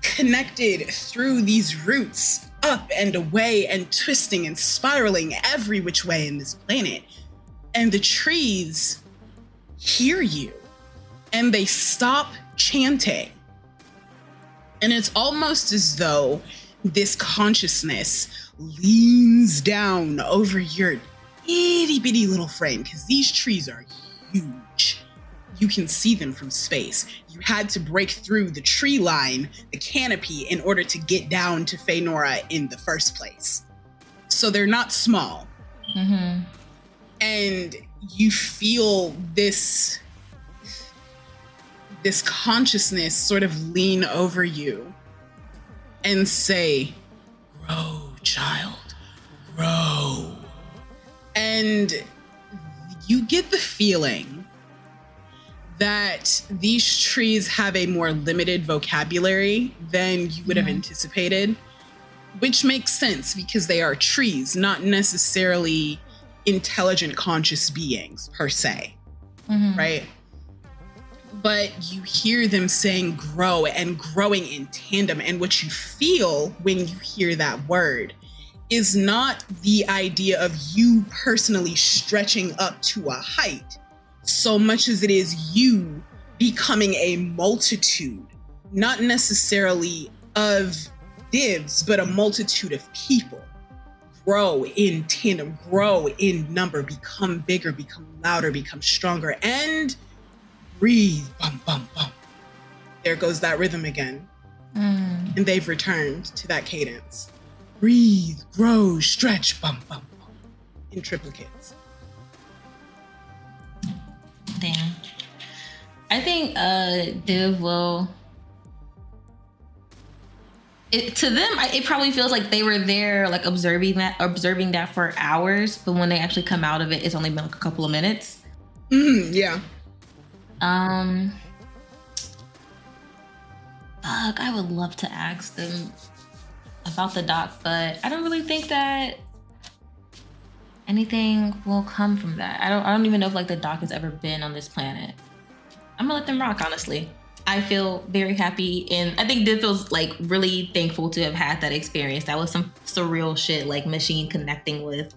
connected through these roots, up and away and twisting and spiraling every which way in this planet. And the trees hear you and they stop chanting. And it's almost as though this consciousness leans down over your itty bitty little frame, because these trees are huge. You can see them from space. You had to break through the tree line, the canopy, in order to get down to Feynora in the first place. So they're not small. Mm-hmm. And you feel this consciousness sort of lean over you and say, "Grow, child, grow." And you get the feeling that these trees have a more limited vocabulary than you would have anticipated, which makes sense because they are trees, not necessarily intelligent, conscious beings per se, right? But you hear them saying grow and growing in tandem. And what you feel when you hear that word is not the idea of you personally stretching up to a height, so much as it is you becoming a multitude, not necessarily of divs, but a multitude of people. Grow in tandem, grow in number, become bigger, become louder, become stronger, and breathe, bum, bum, bum. There goes that rhythm again. And they've returned to that cadence. Breathe, grow, stretch, bum, bum, bum, in triplicates. Damn. I think Div will... to them, it probably feels like they were there, like observing that for hours, but when they actually come out of it, it's only been like a couple of minutes. Yeah. Fuck, I would love to ask them about the dock, but I don't really think that anything will come from that. I don't even know if like the dock has ever been on this planet. I'm gonna let them rock, honestly. I feel very happy, and I think Div feels like really thankful to have had that experience. That was some surreal shit, like machine connecting with,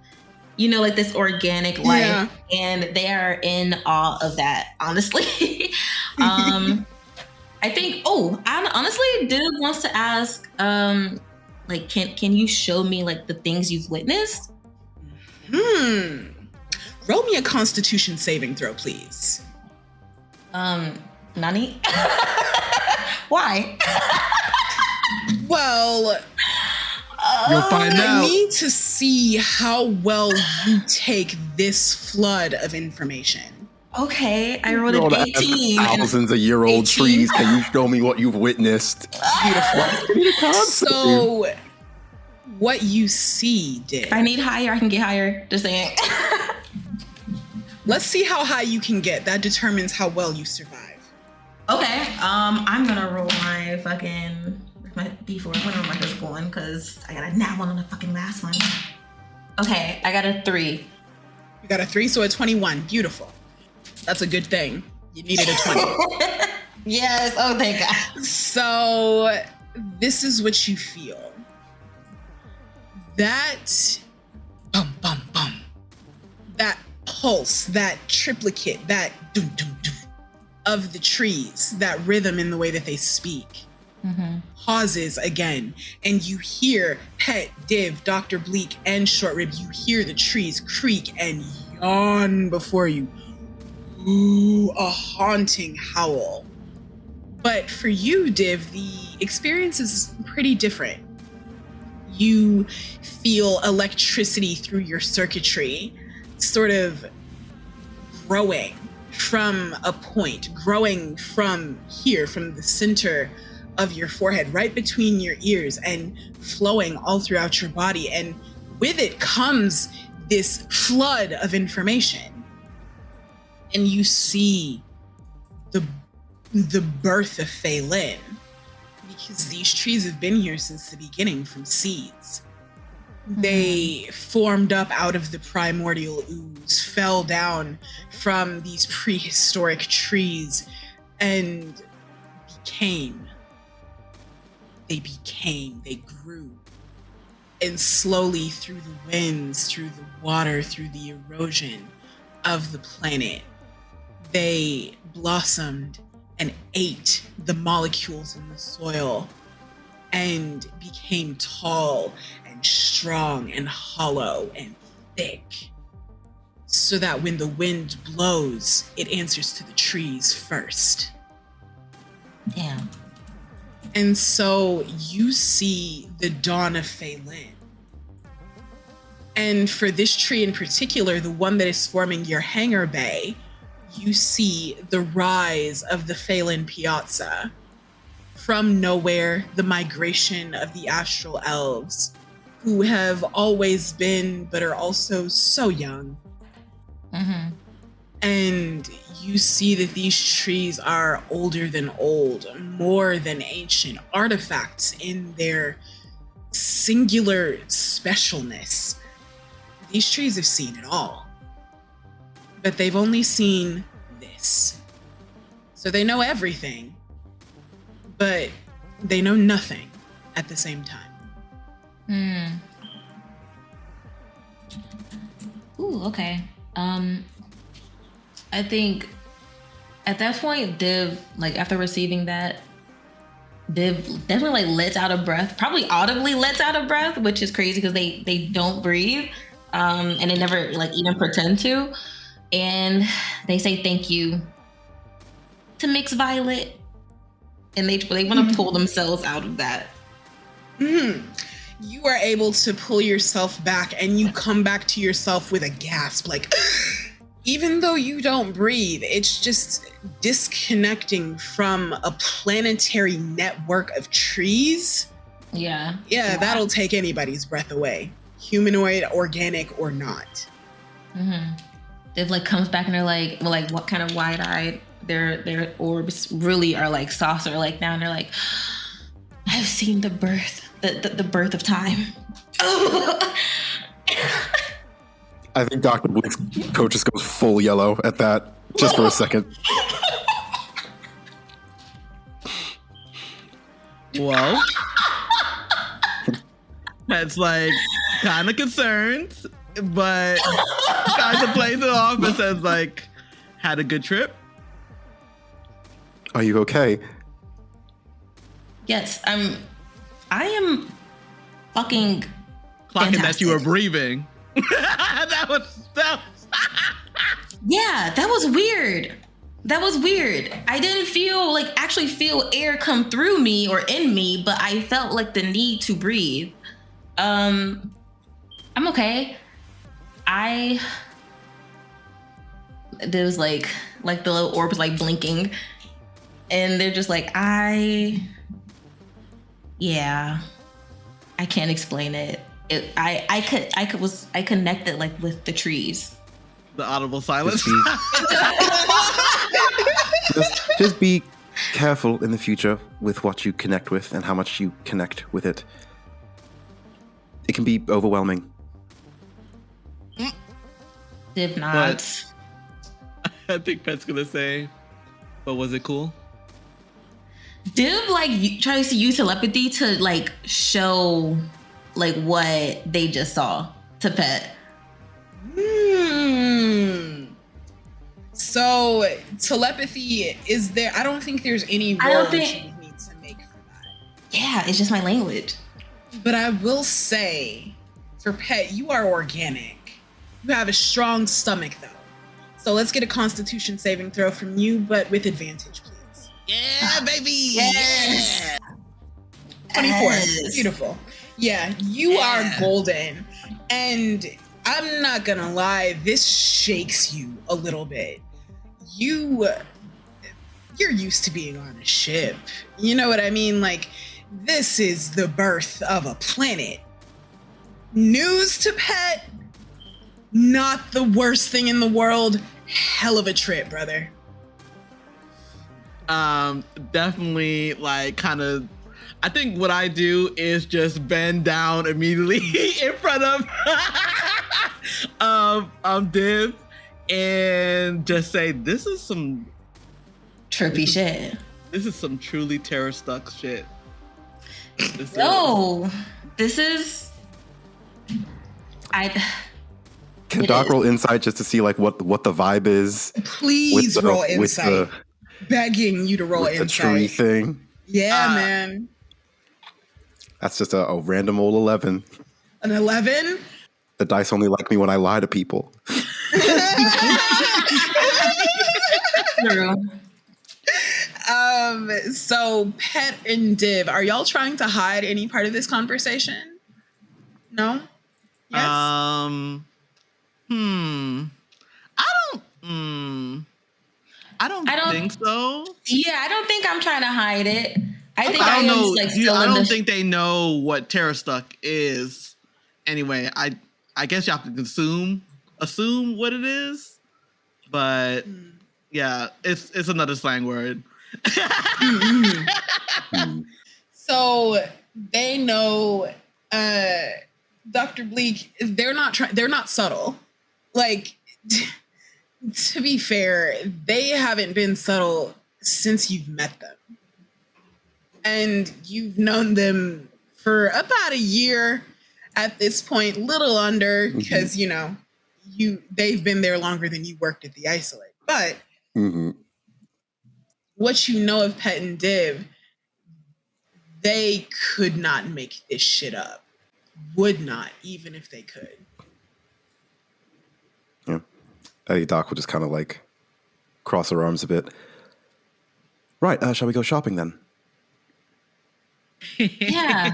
you know, like this organic life. Yeah. And they are in awe of that, honestly. I think, honestly, Div wants to ask, like, can you show me like the things you've witnessed? Roll me a Constitution saving throw, please. Nani? Why? Well, you'll find out. I need to see how well you take this flood of information. Okay, I rolled an 18. Thousands of year old trees. Can you show me what you've witnessed? Beautiful. So, what you see, Div. If I need higher, I can get higher. Just saying. Let's see how high you can get. That determines how well you survive. Okay, I'm gonna roll my D4. What am I just going? Because I got a nat one on the fucking last one. Okay, I got a 3. You got a 3, so a 21. Beautiful. That's a good thing. You needed a 20. Yes, oh thank God. So this is what you feel. That bum, bum, bum. That pulse, that triplicate, that doom, doom, doom of the trees, that rhythm in the way that they speak, pauses again, and you hear Pet, Div, Dr. Bleak, and Short Rib. You hear the trees creak and yawn before you. Ooh, a haunting howl. But for you, Div, the experience is pretty different. You feel electricity through your circuitry, sort of growing from a point, growing from here, from the center of your forehead, right between your ears, and flowing all throughout your body. And with it comes this flood of information. And you see the birth of Phelan, because these trees have been here since the beginning from seeds. They formed up out of the primordial ooze, fell down from these prehistoric trees, and they grew. And slowly through the winds, through the water, through the erosion of the planet, they blossomed and ate the molecules in the soil and became tall and strong and hollow and thick, so that when the wind blows, it answers to the trees first. Yeah. And so you see the dawn of Phelan. And for this tree in particular, the one that is forming your hangar bay, you see the rise of the Phelan Piazza. From nowhere, the migration of the astral elves, who have always been, but are also so young. Mm-hmm. And you see that these trees are older than old, more than ancient, artifacts in their singular specialness. These trees have seen it all, but they've only seen this. So they know everything, but they know nothing at the same time. Ooh, okay. I think at that point, Div, like after receiving that, Div definitely like lets out a breath, probably audibly lets out a breath, which is crazy because they don't breathe, and they never like even pretend to. And they say thank you to Mix Violet, and they want to pull themselves out of that. You are able to pull yourself back, and you come back to yourself with a gasp, like, even though you don't breathe, it's just disconnecting from a planetary network of trees. Yeah, that'll take anybody's breath away, humanoid, organic, or not. Div like comes back and they're like, well, like what kind of wide-eyed? Their orbs really are like saucer like now, and they're like, I've seen the birth, the birth of time. I think Dr. Blink's coat just goes full yellow at that, just for a second. Well, that's like kind of concerned, but kind of plays it off and says like, had a good trip. Are you okay? Yes, I am fucking clocking fantastic. that you were breathing. that was Yeah, that was weird. I didn't actually feel air come through me or in me, but I felt like the need to breathe. I'm okay. There was like the little orbs like blinking, and they're just like, I can't explain it. I connected like with the trees. the audible silence. Just be careful in the future with what you connect with and how much you connect with it. It can be overwhelming. If not. I think Pet's gonna say, but was it cool? Div tries to use telepathy to like show like what they just saw to Pet. So telepathy is there? I don't think there's any roll that you would need to make for that. Yeah, it's just my language. But I will say, for Pet, you are organic. You have a strong stomach, though. So let's get a Constitution saving throw from you, but with advantage, please. Yeah, baby. Yeah. 24. Yes. Beautiful. Yeah, you are golden. And I'm not gonna lie, this shakes you a little bit. you're used to being on a ship. You know what I mean? Like, this is the birth of a planet. News to Pet, not the worst thing in the world. Hell of a trip, brother. Definitely, like, kind of. I think what I do is just bend down immediately in front of Div and just say, "This is some trippy shit. This is some truly terror stuck shit." This is. Can Doc roll insight just to see like what the vibe is? Please roll insight. Begging you to roll insight. The tree thing. Yeah, man. That's just a random old 11. An 11? The dice only like me when I lie to people. True. So Pet and Div, are y'all trying to hide any part of this conversation? No? Yes? I don't think so. Yeah, I don't think I'm trying to hide it. I don't think they know what terror stuck is. Anyway, I guess y'all can assume what it is. But yeah, it's another slang word. So they know Dr. Bleak, they're not subtle. Like, to be fair, they haven't been subtle since you've met them. And you've known them for about a year at this point, little under, because, they've been there longer than you worked at the Isolate. But what you know of Pet and Div, they could not make this shit up. Would not, even if they could. Yeah. I think Doc will just kind of like cross her arms a bit. Right, shall we go shopping then? Yeah.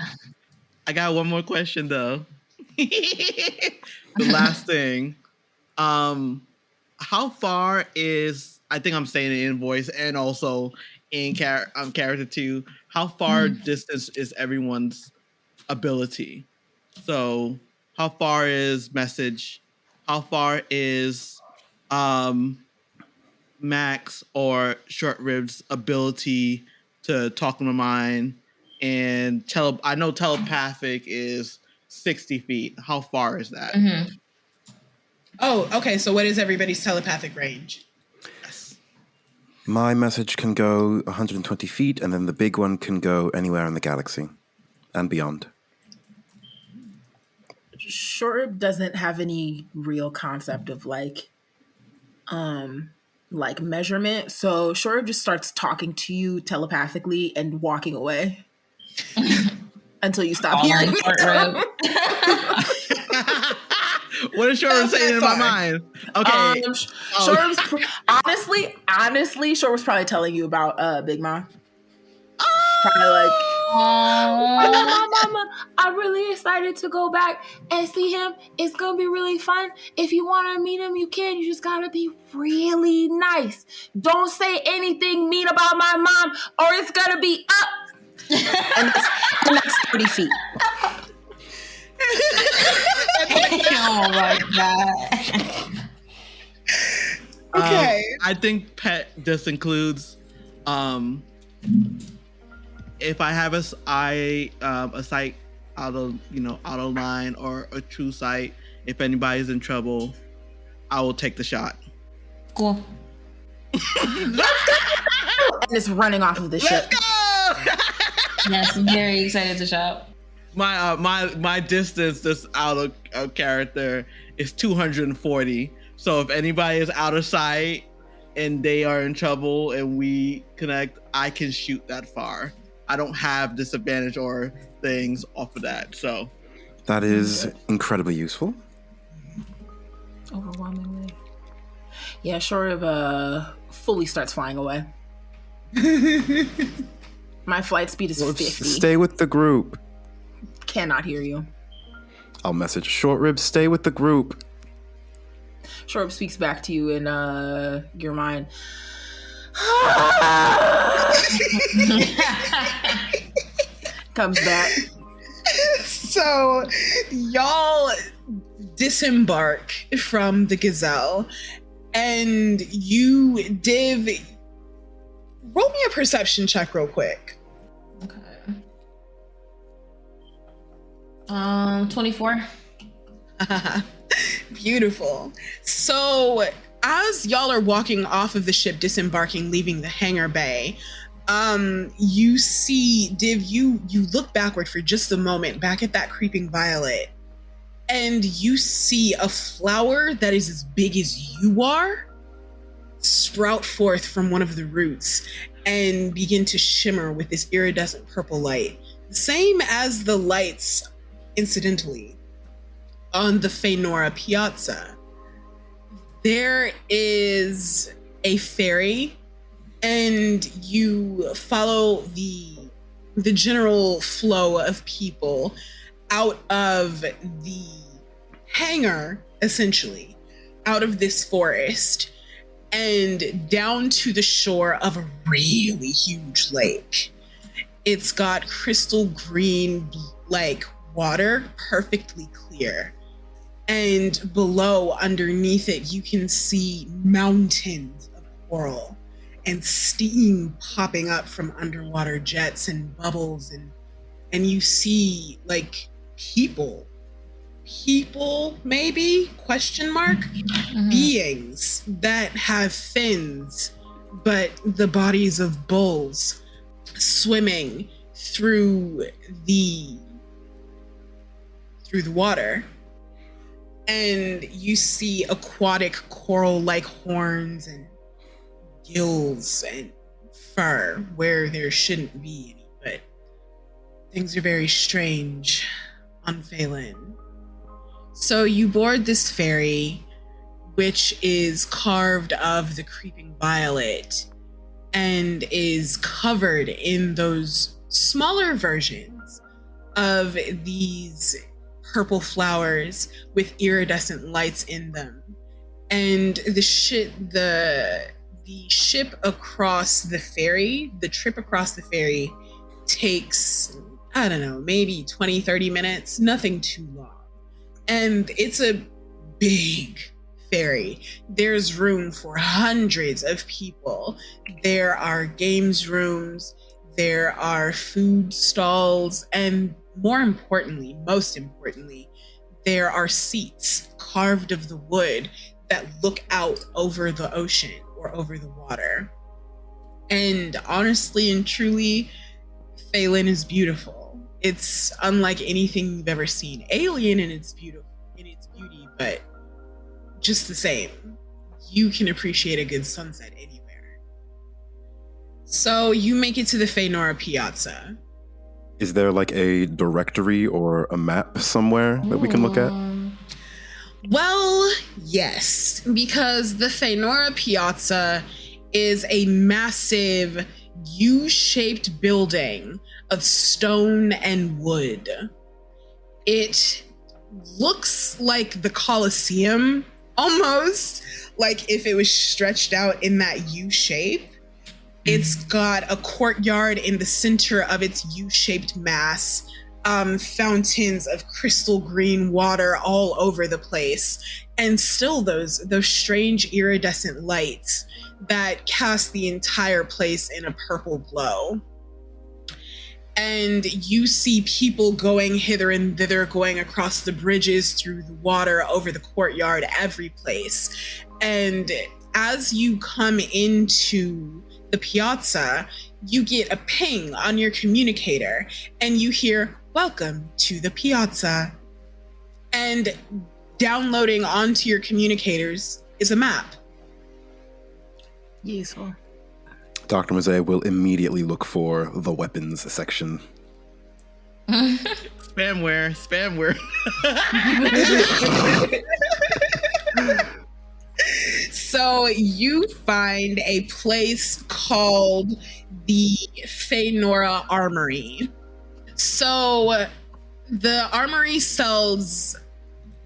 I got one more question though. The last thing. How far is, I think I'm saying it in voice and also in character too, how far distance is everyone's ability? So how far is message? How far is Max or Short Rib's ability to talk in the mind? And I know telepathic is 60 feet. How far is that? Oh, okay. So what is everybody's telepathic range? Yes. My message can go 120 feet, and then the big one can go anywhere in the galaxy and beyond. Shorb doesn't have any real concept of like measurement. So Shorb just starts talking to you telepathically and walking away until you stop hearing him. What is Shorb saying in my mind? Okay. Shorb's honestly, Shorb's probably telling you about Big Mom. Probably like, Mama, I'm really excited to go back and see him. It's gonna be really fun. If you want to meet him, you can. You just gotta be really nice. Don't say anything mean about my mom, or it's gonna be up. and that's 30 feet. Oh my God. Okay. I think Pet just includes if I have a sight out of line or a true sight, if anybody's in trouble, I will take the shot. Cool. And it's running off of the ship. Let's go! Yes, I'm very excited to shop. My distance just out of character is 240. So if anybody is out of sight and they are in trouble and we connect, I can shoot that far. I don't have disadvantage or things off of that. So that is incredibly useful. Overwhelmingly. Yeah, Shorb fully starts flying away. My flight speed is 50. Stay with the group. Cannot hear you. I'll message Short Rib, stay with the group. Shorb speaks back to you in your mind. Comes back. So y'all disembark from the Gazelle, and you, Div, roll me a perception check real quick. Okay. 24. Beautiful. So as y'all are walking off of the ship, disembarking, leaving the hangar bay, you see, Div, you look backward for just a moment, back at that creeping violet, and you see a flower that is as big as you are sprout forth from one of the roots and begin to shimmer with this iridescent purple light, same as the lights, incidentally, on the Feynora Piazza. There is a ferry, and you follow the general flow of people out of the hangar, essentially, out of this forest, and down to the shore of a really huge lake. It's got crystal green, like, water, perfectly clear. And below, underneath it, you can see mountains of coral and steam popping up from underwater jets and bubbles, and you see, like, people maybe, question mark, beings that have fins, but the bodies of bulls swimming through the water. And you see aquatic coral-like horns and gills and fur where there shouldn't be any, but things are very strange on Phelan. So you board this ferry, which is carved of the creeping violet and is covered in those smaller versions of these purple flowers with iridescent lights in them. And the ship across the ferry, the trip across the ferry takes, I don't know, maybe 20, 30 minutes, nothing too long. And it's a big ferry. There's room for hundreds of people. There are games rooms, there are food stalls, and most importantly, there are seats carved of the wood that look out over the ocean or over the water. And honestly and truly, Phelan is beautiful. It's unlike anything you've ever seen. Alien in its beauty, but just the same, you can appreciate a good sunset anywhere. So you make it to the Feynora Piazza. Is there like a directory or a map somewhere that we can look at? Well, yes, because the Feynora Piazza is a massive U-shaped building of stone and wood. It looks like the Colosseum, almost, like if it was stretched out in that U shape. It's got a courtyard in the center of its U-shaped mass, fountains of crystal green water all over the place, and still those strange iridescent lights that cast the entire place in a purple glow. And you see people going hither and thither, going across the bridges, through the water, over the courtyard, every place. And as you come into the piazza, you get a ping on your communicator and you hear, "Welcome to the piazza." And downloading onto your communicators is a map. Useful. Dr. Mozaeya will immediately look for the weapons section. Spamware. So you find a place called the Feynora Armory. So the armory sells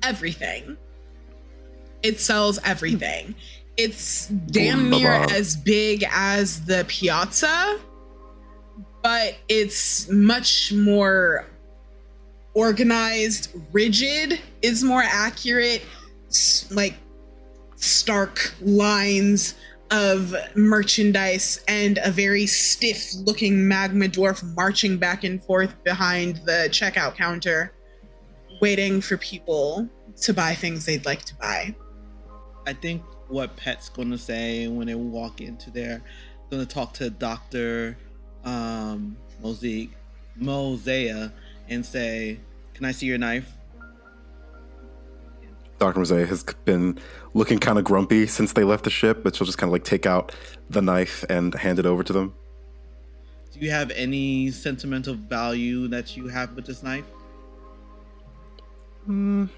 everything. It sells everything. It's damn near as big as the piazza, but it's much more organized. Rigid is more accurate, like stark lines of merchandise and a very stiff looking magma dwarf marching back and forth behind the checkout counter, waiting for people to buy things they'd like to buy. I think what Pet's going to say when they walk into there, going to talk to Dr. Mozaeya and say, "Can I see your knife?" Dr. Mozaeya has been looking kind of grumpy since they left the ship, but she'll just kind of like take out the knife and hand it over to them. Do you have any sentimental value that you have with this knife? You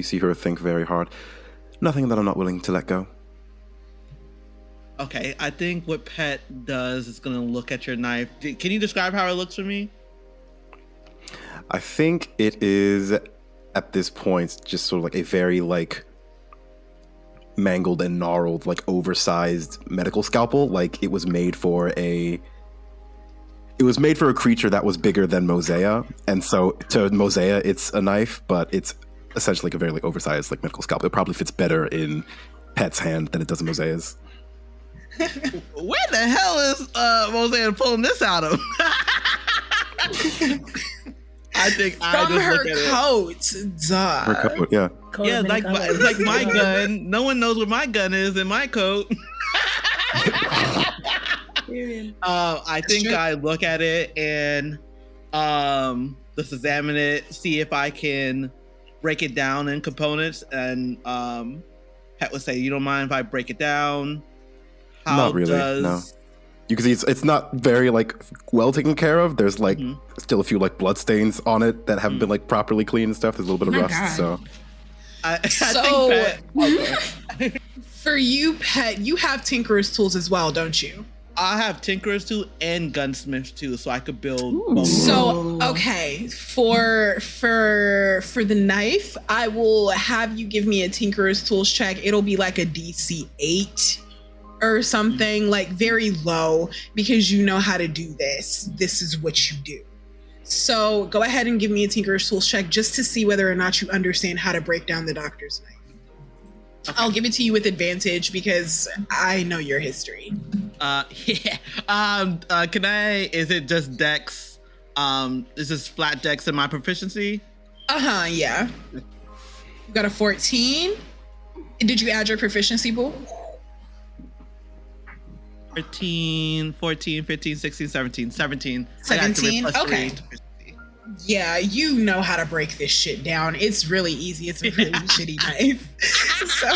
see her think very hard. Nothing that I'm not willing to let go. Okay, I think what Pet does is going to look at your knife. Can you describe how it looks for me? I think it is, at this point, just sort of like a very like mangled and gnarled, like oversized medical scalpel. Like it was made for a creature that was bigger than Mozaeya, and so to Mozaeya it's a knife, but it's essentially like a very like oversized like medical scalpel. It probably fits better in Pet's hand than it does in Mozaeya's. Where the hell is Mozaeya pulling this out of? I think I From just her look at it. coat, duh. Her coat, yeah. Yeah, like my gun. No one knows where my gun is in my coat. I think I look at it and just examine it, see if I can break it down in components. And Pat would say, "You don't mind if I break it down?" Not really, no. You can see it's not very like well taken care of. There's like still a few like blood stains on it that haven't been like properly cleaned and stuff. There's a little bit of rust. God. So I think for you, Pet, you have tinkerer's tools as well, don't you? I have tinkerer's tool and gunsmith's too, so I could build. So okay, for the knife, I will have you give me a tinkerer's tools check. It'll be like a DC 8 or something, like very low, because you know how to do this. This is what you do. So go ahead and give me a tinkerer's tools check just to see whether or not you understand how to break down the doctor's knife. Okay. I'll give it to you with advantage because I know your history. Can I? Is it just Dex? Is this flat Dex in my proficiency? Yeah. You got a 14. Did you add your proficiency, Boo? 13, 14, 15, 16, 17. 17. 17? Okay. Yeah, you know how to break this shit down. It's really easy. It's a really shitty knife. So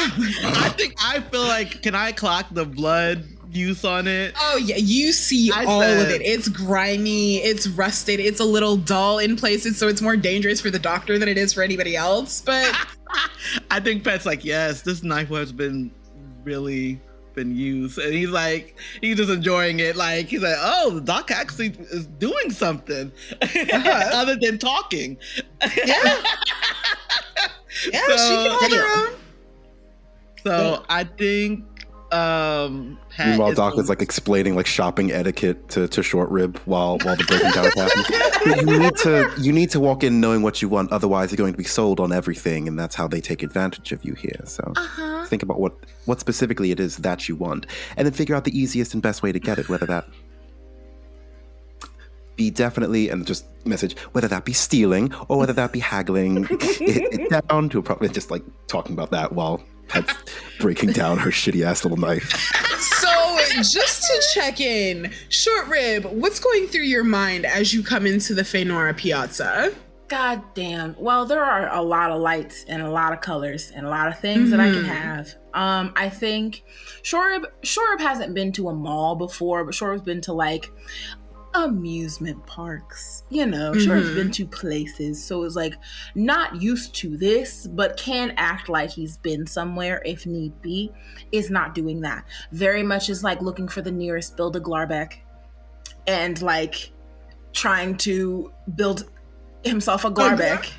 I feel like, can I clock the blood use on it? Oh yeah, you see all of it. It's grimy, it's rusted, it's a little dull in places, so it's more dangerous for the doctor than it is for anybody else. But I think Pet's like, yes, this knife has been really been used, and he's just enjoying it. Like he's like, oh, the doc actually is doing something other than talking. Yeah, she can hold her own. So I think Pat meanwhile, Doc is like explaining like shopping etiquette to Short Rib while the breaking down is happening. You need to walk in knowing what you want, otherwise you're going to be sold on everything, and that's how they take advantage of you here. So think about what specifically it is that you want, and then figure out the easiest and best way to get it, whether that be definitely, and just message, whether that be stealing or whether that be haggling it down to probably just like talking about that while Pet's breaking down her shitty ass little knife. So just to check in, Short Rib, what's going through your mind as you come into the Fenora Piazza? God damn. Well, there are a lot of lights and a lot of colors and a lot of things that I can have. I think Short Rib hasn't been to a mall before, but Short Rib's been to like amusement parks, you know. Short Rib's been to places, so it's like not used to this, but can act like he's been somewhere if need be. Is not doing that. Very much is like looking for the nearest Build-A-Glarbeck and like trying to build himself a Glarbeck.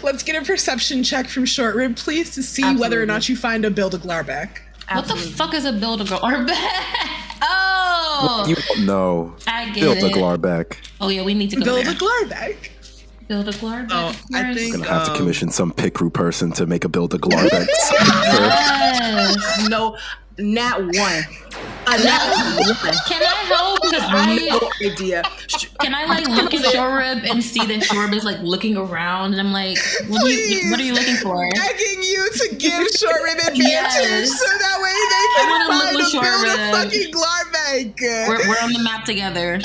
Let's get a perception check from Short Rib, please, to see whether or not you find a Build-A-Glarbeck. What the fuck is a Build-A-Glarbeck? Oh! You don't know. I get Build-A-Glarbeck. Oh yeah, we need to go Build-A-Glarbeck. Build-A-Glarbeck. Oh, I think Gonna have to commission some pick crew person to make a Build-A-Glarbeck. Yes. No, not one. Not one. Can I help? Because No idea. can I like look at Short Rib and see that Short Rib is like looking around, and I'm like, what are you looking for? Begging you to give Short Rib advantage Yes. so that way they I wanna can look find with a Short Rib. fucking Glarbeck. We're on the map together.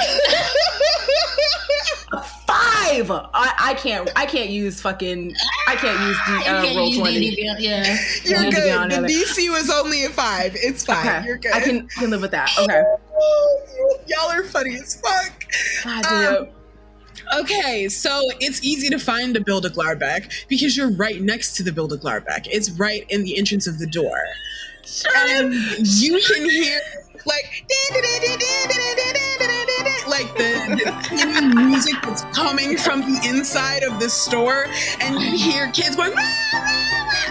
5. I can't use fucking. I can't use the roll 20. Yeah. You're Need to be on good. The it. DC was only a 5. It's fine. Okay. You're good. I can live with that. Okay. Y'all are funny as fuck. God damn. Okay, so it's easy to find a Build-A-Glarbeck because you're right next to the Build-A-Glarbeck. It's right in the entrance of the door. And you can hear like the music that's coming from the inside of the store, and you hear kids going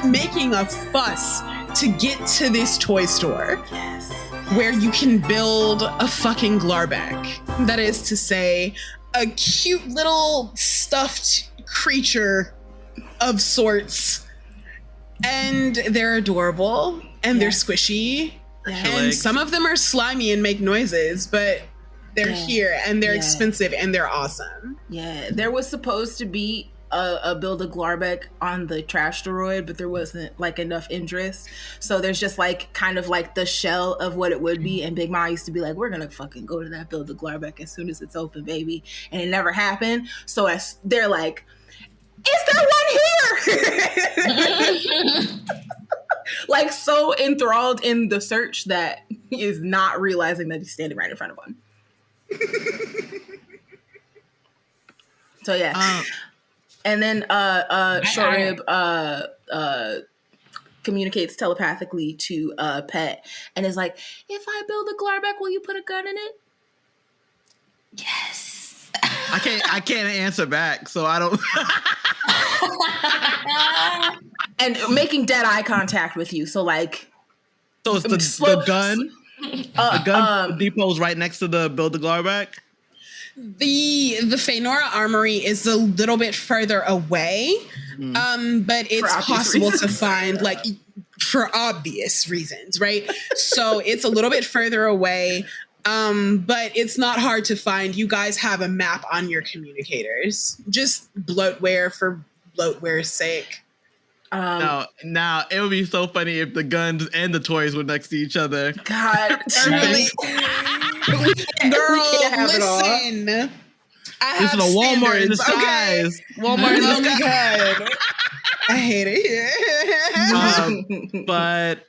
making a fuss to get to this toy store. Yes. Where you can build a fucking Glarbeck. That is to say, a cute little stuffed creature of sorts. And they're adorable, and they're squishy, and some of them are slimy and make noises, but they're here, and they're expensive, and they're awesome. Yeah, there was supposed to be a Build-A-Glarbeck on the trash droid, but there wasn't like enough interest. So there's just like kind of like the shell of what it would be. And Big Ma used to be like, we're gonna fucking go to that Build-A-Glarbeck as soon as it's open, baby. And it never happened. So as they're like, is there one here? Like so enthralled in the search that he is not realizing that he's standing right in front of one. So yeah. And then Short Rib communicates telepathically to Pet and is like, if I build a Glarbeck, will you put a gun in it? Yes. I can't answer back, so I don't. And making dead eye contact with you. So like, So it's the gun. The gun depot's right next to the Build-A-Glarbeck. The Feynora Armory is a little bit further away, but it's possible to find, like, for obvious reasons, right? So it's a little bit further away, but it's not hard to find. You guys have a map on your communicators. Just bloatware for bloatware's sake. Now it would be so funny if the guns and the toys were next to each other. God, Really? Girl, listen. This is a Walmart in disguise. Okay? Walmart in Oh disguise. my God. I hate it here. But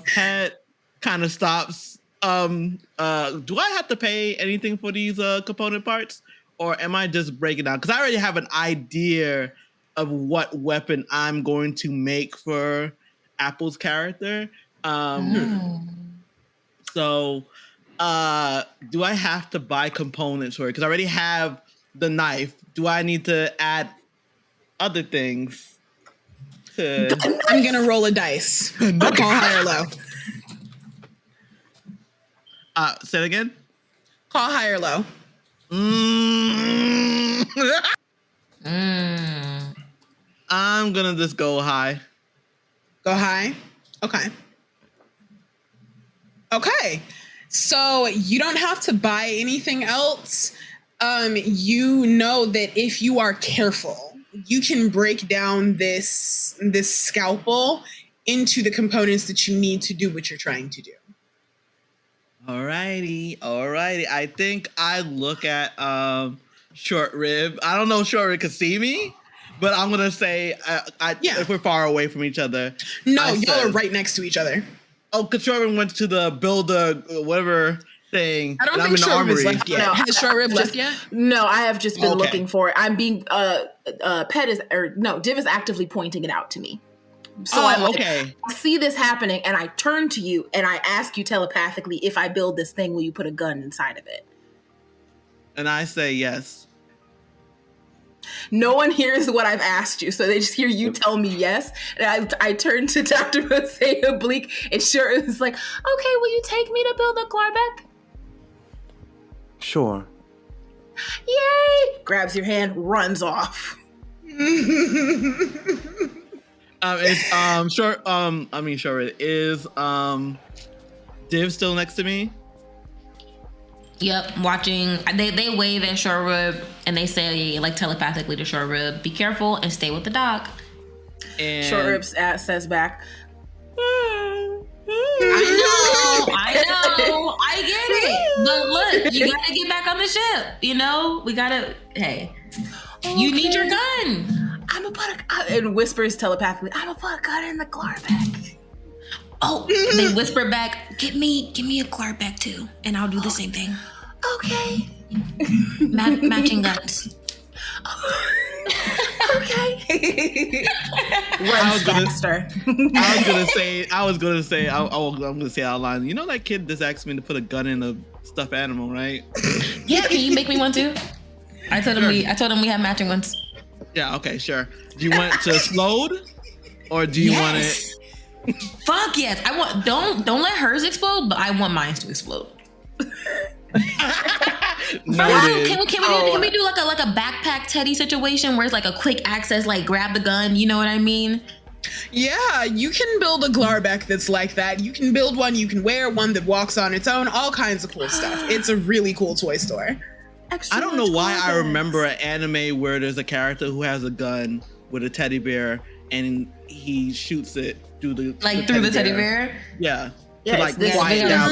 Pet kind of stops. Do I have to pay anything for these component parts, or am I just breaking down? Because I already have an idea of what weapon I'm going to make for Apple's character. So, do I have to buy components for it? Because I already have the knife. Do I need to add other things? I'm gonna roll a dice. Call high or low. Say it again. Call high or low. I'm gonna just go high. Go high? Okay. Okay. So you don't have to buy anything else. You know that if you are careful, you can break down this scalpel into the components that you need to do what you're trying to do. Alrighty. I think I look at Short Rib. I don't know if Short Rib can see me, but I'm gonna say if we're far away from each other. No, y'all are right next to each other. Oh, because Short Rib went to the whatever thing. I don't and think I'm in the Short Rib is armory. left yet. No. Has Short Rib left yet? No, I have just been Okay. looking for it. I'm being Div is actively pointing it out to me. So I'm like, okay. I see this happening, and I turn to you and I ask you telepathically, if I build this thing, will you put a gun inside of it? And I say yes. No one hears what I've asked you, so they just hear you tell me yes. And I turn to Dr. Mozaeya Bleak, and sure, it's like, okay, will you take me to Build-A-Glarbeck? Sure. Yay! Grabs your hand, runs off. Is Div still next to me? Yep, watching. They wave at Short Rib and they say like telepathically to Short Rib, "Be careful and stay with the doc." And Short Rib says back, I know, I get it. But look, you gotta get back on the ship. You know, we gotta. Hey, you need your gun. and whispers telepathically, I'm gonna put a gun in the Glarbeck. Oh, they whisper back, "Give me a Glarbeck too, and I'll do the same thing." Okay. Matching guns. Okay. Runs faster. I'm gonna say out loud. You know that kid just asked me to put a gun in a stuffed animal, right? Yeah, can you make me one too? I told him we have matching ones. Yeah. Okay. Sure. Do you want it to explode, or do you want it? Fuck yes! I want. Don't let hers explode, but I want mine to explode. Can we do like a backpack Teddy situation where it's like a quick access, like grab the gun? You know what I mean? Yeah, you can build a Glarbeck that's like that. You can build one you can wear, one that walks on its own, all kinds of cool stuff. It's a really cool toy store. I don't know why I remember an anime where there's a character who has a gun with a teddy bear and he shoots it through the teddy bear. Yeah. Yeah, to quiet down.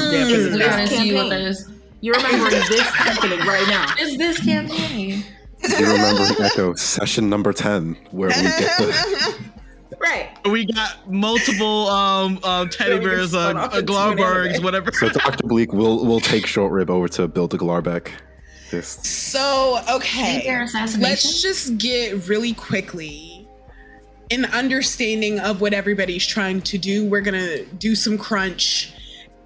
You're remembering this happening right now. It's this campaign. You remember Echo session number 10 where we get the Right. We got multiple teddy bears, Glarbergs, whatever. So Dr. Bleak will take Short Rib over to Build-A-Glarbeck. So, okay. Let's just get really quickly an understanding of what everybody's trying to do. We're gonna do some crunch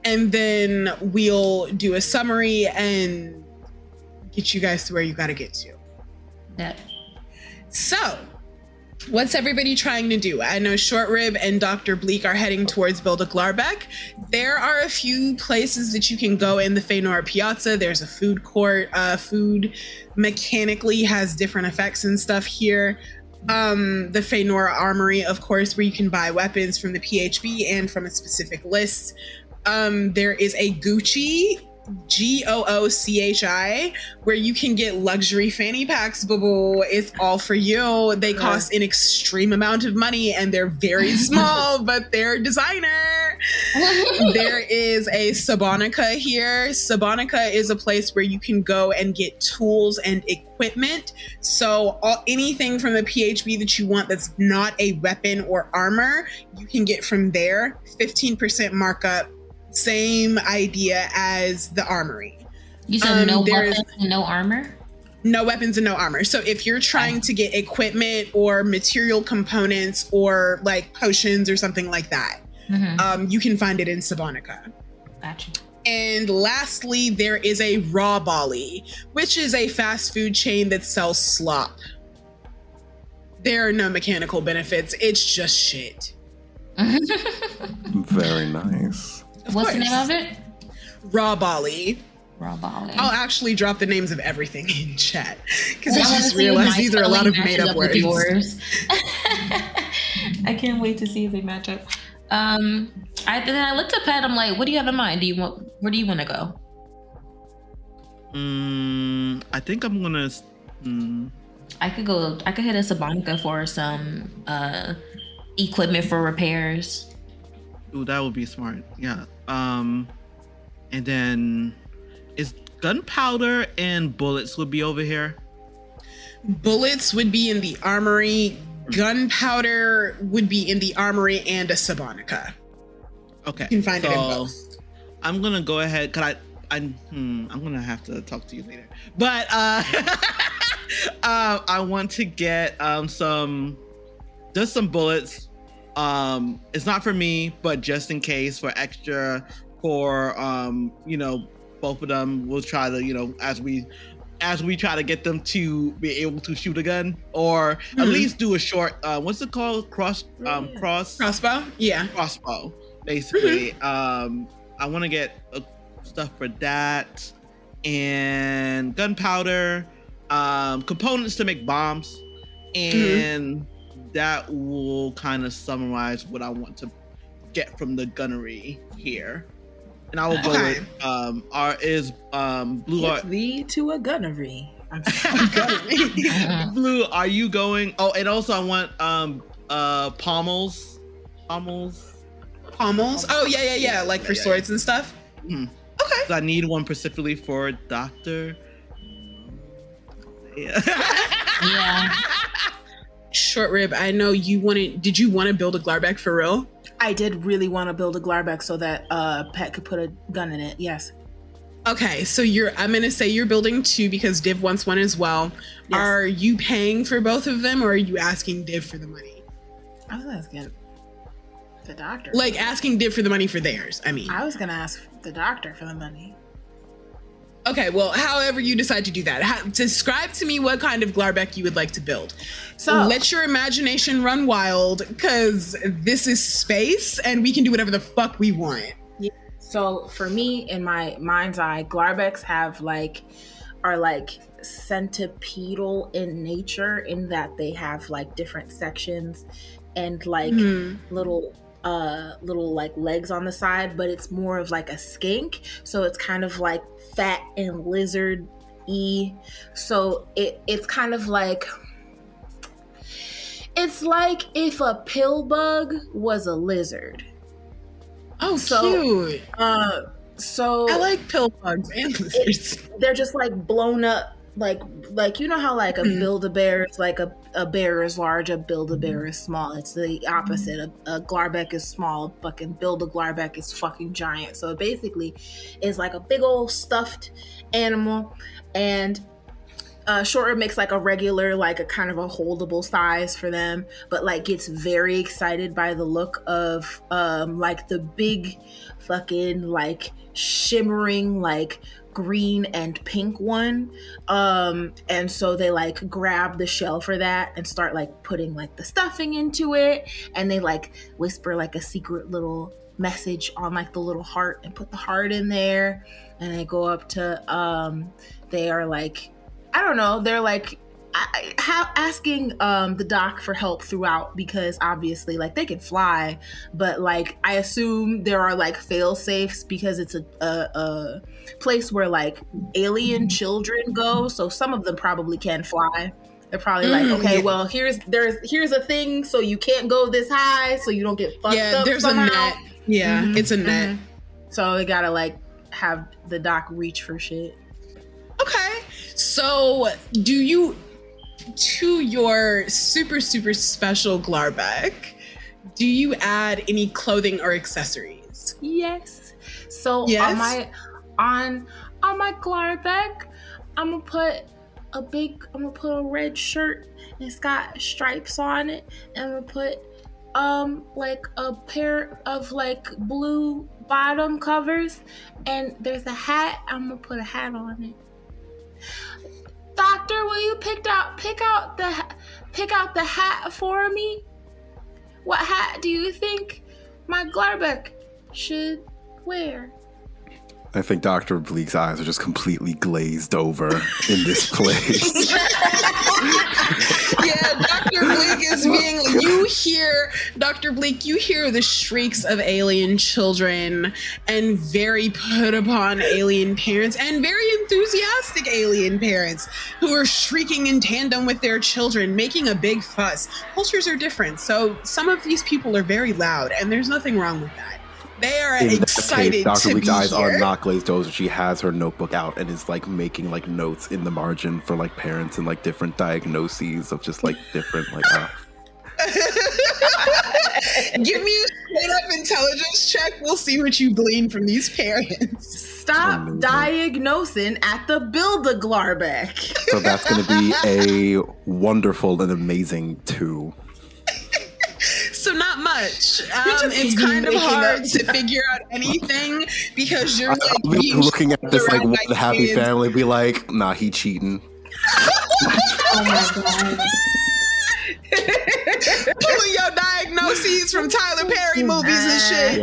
and then we'll do a summary and get you guys to where you gotta get to. Yeah. So, what's everybody trying to do? I know Short Rib and Dr. Bleak are heading towards Build-A-Glarbeck. There are a few places that you can go in the Feanor Piazza. There's a food court. Food mechanically has different effects and stuff here. The Feanor Armory, of course, where you can buy weapons from the PHB and from a specific list. There is a Gucci, GOOCHI, where you can get luxury fanny packs, boo-boo. It's all for you. They cost an extreme amount of money and they're very small, but they're designer. There is a Sabonica here. Sabonica is a place where you can go and get tools and equipment. So anything from the PHB that you want that's not a weapon or armor, you can get from there. 15% markup. Same idea as the armory. You said no weapons and no armor? No weapons and no armor. So if you're trying to get equipment or material components or like potions or something like that, you can find it in Sabonica. Gotcha. And lastly, there is a Raw Bali, which is a fast food chain that sells slop. There are no mechanical benefits. It's just shit. Very nice. What's the name of it? Raw Bali. Raw Bali. I'll actually drop the names of everything in chat because I just realized these are a lot of made up words. I can't wait to see if they match up. Then I looked at Pat. I'm like, what do you have in mind? Where do you want to go? I think I'm gonna. I could hit a Sabonica for some equipment for repairs. Ooh, that would be smart. Yeah. And then is gunpowder and bullets would be over here? Bullets would be in the armory. Gunpowder would be in the armory and a Sabonica. Okay. You can find it in both. I'm gonna go ahead. I'm gonna have to talk to you later. But I want to get some bullets. It's not for me, but just in case for extra for both of them. We'll try to, as we as we try to get them to be able to shoot a gun, or at least do a short, what's it called? Crossbow? Yeah. Crossbow, basically. I want to get stuff for that, and gunpowder, components to make bombs, and that will kind of summarize what I want to get from the gunnery here. And I will go with Blue. Get thee to a gunnery. I'm sorry. Blue, are you going? Oh, and also I want pommels. Pommels? Oh yeah. Like for swords and stuff. Mm-hmm. Okay. So I need one specifically for Dr. Yeah. Short Rib, I know you wanted. Did you want to build a Glarbeck for real? I did really want to build a Glarbeck so that Pet could put a gun in it. Yes. Okay, so I'm gonna say you're building 2 because Div wants one as well. Yes. Are you paying for both of them, or are you asking Div for the money? I was asking the doctor. Like asking Div for the money for theirs. I mean, I was gonna ask the doctor for the money. Okay, well, however you decide to do that, describe to me what kind of Glarbeck you would like to build. So let your imagination run wild, because this is space and we can do whatever the fuck we want. Yeah. So for me, in my mind's eye, Glarbecks are like centipedal in nature, in that they have like different sections and like little like legs on the side, but it's more of like a skink, so it's kind of like fat and lizard-y. So it's kind of like, it's like if a pill bug was a lizard. Oh, so cute. So I like pill bugs and lizards. They're just like blown up, like you know how like a Build-A-Bear is like a bear is large, a Build-A-Bear is small. It's the opposite. A Glarbeck is small, fucking Build-A-Glarbeck is fucking giant. So it basically is like a big old stuffed animal, and Short Rib makes like a regular, like a kind of a holdable size for them, but like gets very excited by the look of like the big fucking like shimmering like green and pink one, and so they like grab the shell for that and start like putting like the stuffing into it, and they like whisper like a secret little message on like the little heart and put the heart in there, and they go up to they are like, I don't know, they're like asking the doc for help throughout, because obviously like they can fly, but like I assume there are like fail safes, because it's a place where like alien children go, so some of them probably can fly. They're probably like, okay, well here's a thing, so you can't go this high, so you don't get fucked up. There's somehow. a net. Yeah, it's a net. So they gotta like have the doc reach for shit. Okay, so do you, to your super special Glarbeck, do you add any clothing or accessories? Yes. So on my Glarbeck, I'm gonna put a red shirt, and it's got stripes on it, and I'm gonna put like a pair of like blue bottom covers, and there's a hat. I'm gonna put a hat on it. Doctor, will you pick out the hat for me? What hat do you think my Glarbeck should wear? I think Dr. Bleak's eyes are just completely glazed over in this place. Yeah, Dr. Bleak is being, you hear the shrieks of alien children and very put upon alien parents and very enthusiastic alien parents who are shrieking in tandem with their children, making a big fuss. Cultures are different, so some of these people are very loud, and there's nothing wrong with that. They are excited Dr. to Bleak's be eyes here. are not glazed over. She has her notebook out and is like making like notes in the margin for like parents and like different diagnoses of just like different like. Give me a straight up intelligence check. We'll see what you glean from these parents. Stop diagnosing at the Build-A-Glarbeck. So that's going to be a wonderful and amazing 2. So not much. much. It's kind of hard to figure out anything because you're like I'll be looking at this like around one happy kids. family, be like, nah, he cheating. Oh my god. Pulling your diagnoses from Tyler Perry movies and shit.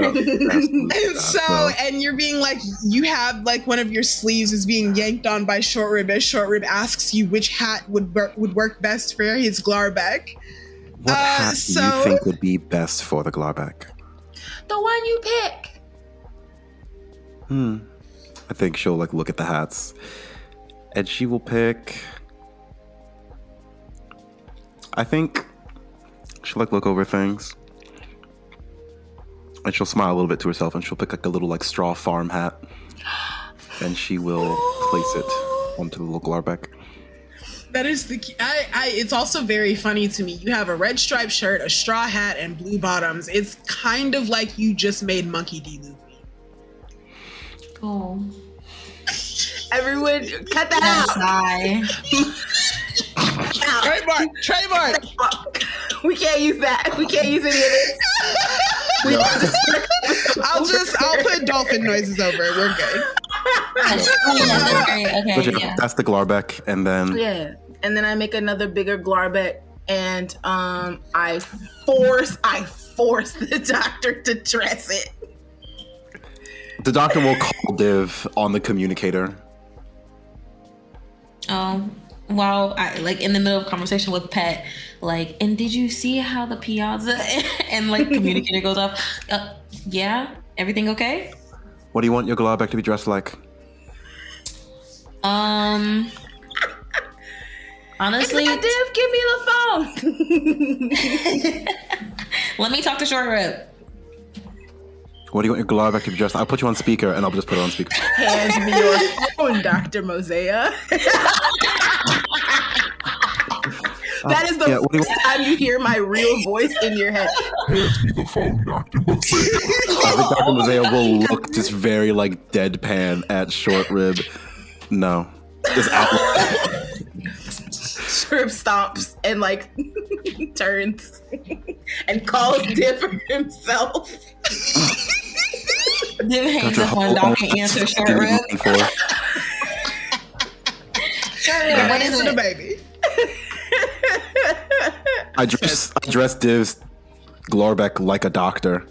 And you're being like, you have like one of your sleeves is being yanked on by Short Rib as Short Rib asks you which hat would work best for his Glarbeck. What hat do you think would be best for the Glarbeck? The one you pick. I think she'll like look at the hats, and she will pick. I think she'll like look over things, and she'll smile a little bit to herself, and she'll pick like a little like straw farm hat, and she will place it onto the little Glarbeck. That is the key. It's also very funny to me. You have a red striped shirt, a straw hat, and blue bottoms. It's kind of like you just made Monkey D. Luffy. Oh. Everyone, cut that out. Trademark. We can't use that. We can't use any of this. I'll put dolphin noises over it. We're good. Okay. That's the Glarbeck, and then and then I make another bigger Glarbeck, and I force the doctor to dress it. the doctor will call Div on the communicator. While I like in the middle of a conversation with Pet, like, and did you see how the piazza and like communicator goes off? Yeah, everything okay? What do you want your Glarbeck to be dressed like? Honestly, Div, give me the phone. Let me talk to Short Rib. What do you want your Glarbeck to be dressed like? I'll put you on speaker and I'll just put it on speaker. Hand me your phone, Dr. Mozaeya. That is the first time you hear my real voice in your head. Hand me the phone, Dr. Mozaeya. I think Dr. Mozaeya will look just very like deadpan at Short Rib. No. Just out. Short Rib stomps and like turns and calls Div for himself. Div hangs up on Doc and answers Short Rib. Short Rib, what is it? Baby. I dress Div's Glarbeck like a doctor.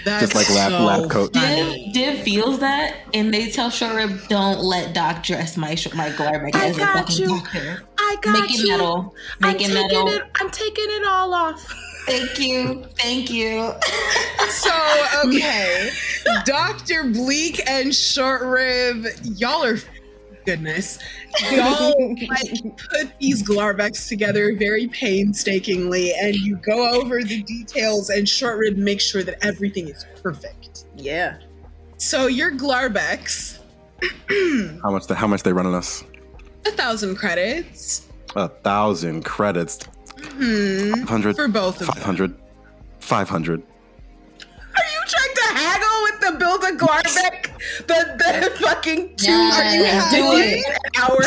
That's just like lab coat. Div feels that, and they tell Short Rib, "Don't let Doc dress my Glarbeck as a fucking doctor." I got Make it metal. Make it metal. I'm taking it all off. Thank you. So, okay. Dr. Bleak and Short Rib, y'all are goodness. Y'all like put these Glarbecks together very painstakingly, and you go over the details, and Short Rib makes sure that everything is perfect. Yeah. So your Glarbecks. How much they running us? 1,000 credits. 1,000 credits. 500 for both of 500. them. 500. Are you trying to haggle with the Build-A-Glarbeck? The fucking 2 hour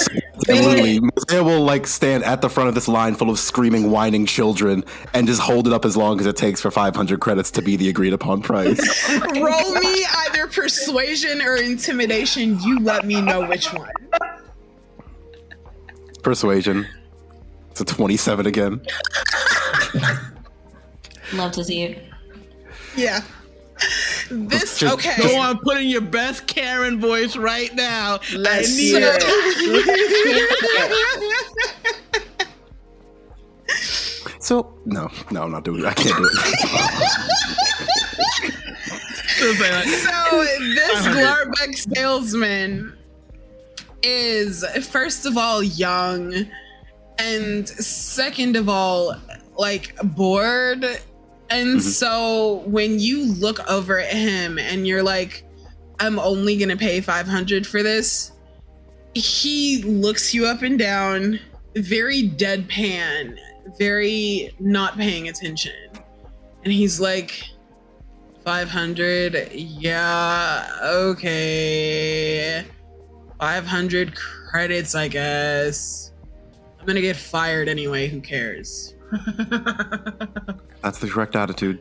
Literally, Mozaeya will like stand at the front of this line full of screaming, whining children and just hold it up as long as it takes for 500 credits to be the agreed upon price. Roll me either persuasion or intimidation. You let me know which one. Persuasion. It's a 27 again. Love to see it. Yeah. This Just- okay. Go on, put in your best Karen voice right now. Let's I need hear it. So no, I'm not doing it. I can't do it. So this Glarbeck salesman is first of all young, and second of all like bored. And so when you look over at him and you're like, I'm only gonna pay 500 for this, he looks you up and down, very deadpan, very not paying attention. And he's like, 500, yeah, okay. 500 credits, I guess. I'm gonna get fired anyway, who cares? That's the correct attitude.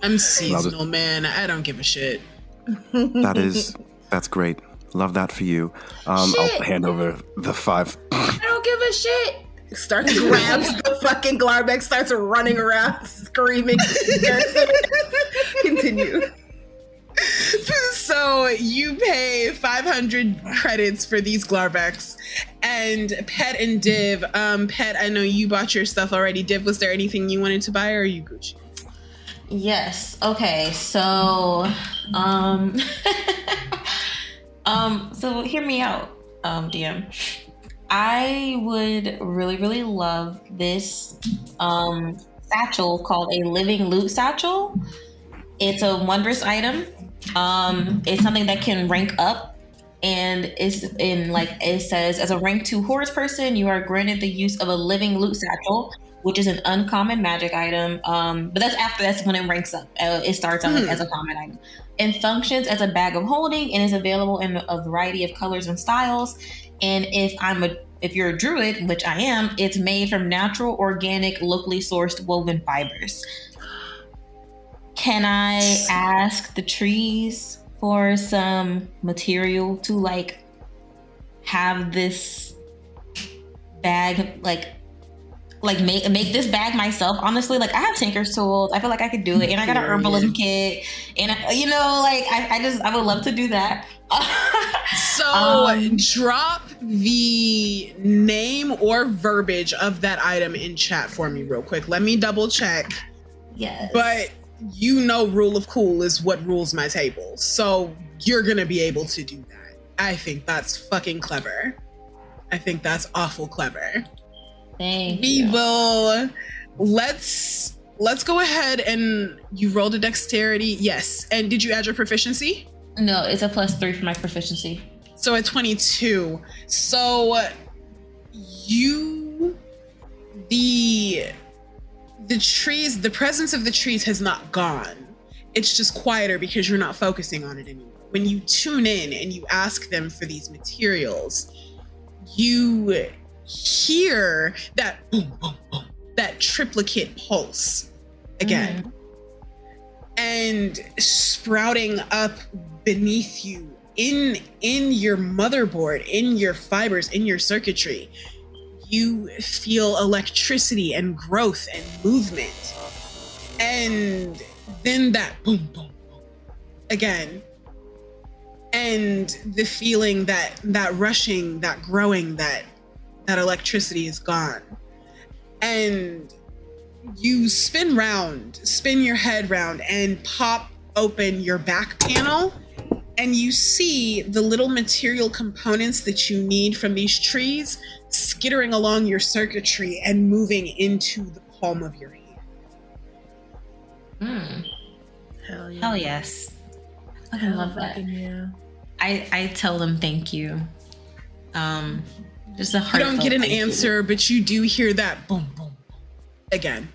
I'm seasonal, man. I don't give a shit. That's great. Love that for you. I'll hand over the 5. I don't give a shit. Starts grabs the fucking Glarbeck, starts running around, screaming. Continue. So you pay 500 credits for these Glarbecks. And Pet and Div, Pet, I know you bought your stuff already. Div, was there anything you wanted to buy, or are you Gucci? Yes. Okay. So, so hear me out, DM. I would really, really love this satchel called a living loot satchel. It's a wondrous item. It's something that can rank up, and it's in, like, it says, as a rank 2 horse person, you are granted the use of a living loot satchel, which is an uncommon magic item. But that's when it ranks up. It starts out as a common item. And functions as a bag of holding and is available in a variety of colors and styles. And if you're a druid, which I am, it's made from natural, organic, locally sourced woven fibers. Can I ask the trees for some material to, like, have this bag, like make this bag myself? Honestly, like, I have tinker's tools. I feel like I could do it, and I got an herbalism kit, and I would love to do that. So drop the name or verbiage of that item in chat for me real quick. Let me double check. Yes. But rule of cool is what rules my table. So you're gonna be able to do that. I think that's fucking clever. I think that's awful clever. Thank we you. will let's go ahead, and you rolled a dexterity. Yes. And did you add your proficiency? No, it's a +3 for my proficiency. So at 22. So the trees, the presence of the trees has not gone. It's just quieter because you're not focusing on it anymore. When you tune in and you ask them for these materials, you hear that boom, boom, boom, that triplicate pulse again. And sprouting up beneath you in your motherboard, in your fibers, in your circuitry, you feel electricity and growth and movement. And then that boom, boom, boom again. And the feeling that rushing, that growing, that electricity is gone. And you spin your head round and pop open your back panel, and you see the little material components that you need from these trees skittering along your circuitry and moving into the palm of your hand. Hell yeah. Hell yes. I love that. Yeah. I tell them thank you. Just a heartfelt. You don't get an thank answer, you. but you do hear that boom, boom, boom again.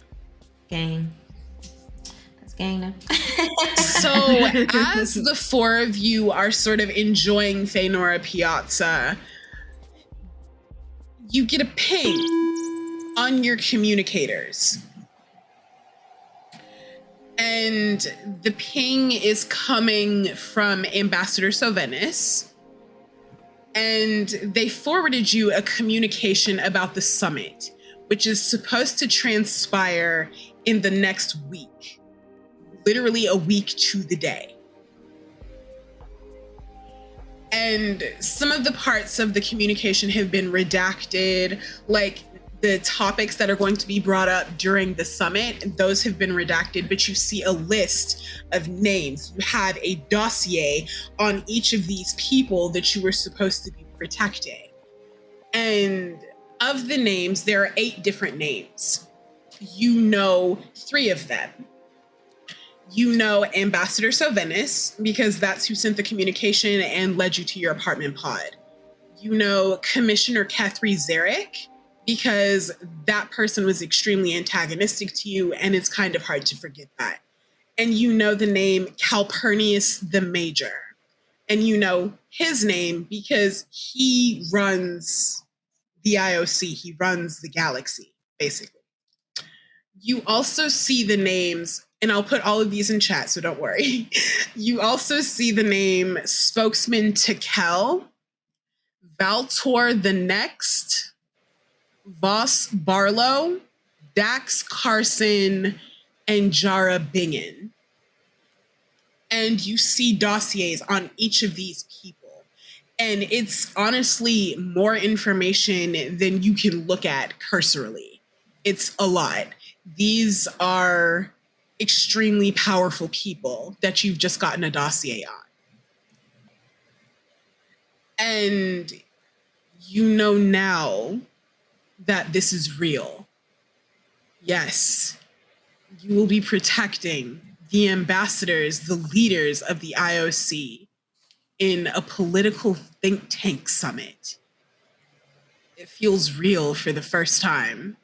Gang. That's gang now. So as the 4 of you are sort of enjoying Feynora Piazza, you get a ping on your communicators. And the ping is coming from Ambassador Sovenis. And they forwarded you a communication about the summit, which is supposed to transpire in the next week. Literally a week to the day. And some of the parts of the communication have been redacted, like the topics that are going to be brought up during the summit, those have been redacted, but you see a list of names. You have a dossier on each of these people that you were supposed to be protecting. And of the names, there are 8 different names. You know 3 of them. You know Ambassador Sovenis, because that's who sent the communication and led you to your apartment pod. You know Commissioner Kethri Zarek, because that person was extremely antagonistic to you, and it's kind of hard to forget that. And you know the name Calpurnius the Major. And you know his name because he runs the IOC. He runs the galaxy, basically. You also see the names, and I'll put all of these in chat, so don't worry. You also see the name Spokesman Tekel, Valtor the Next, Voss Barlow, Dax Carson, and Jara Bingen. And you see dossiers on each of these people. And it's honestly more information than you can look at cursorily. It's a lot. These are extremely powerful people that you've just gotten a dossier on. And you know now that this is real. Yes, you will be protecting the ambassadors, the leaders of the IOC in a political think tank summit. It feels real for the first time.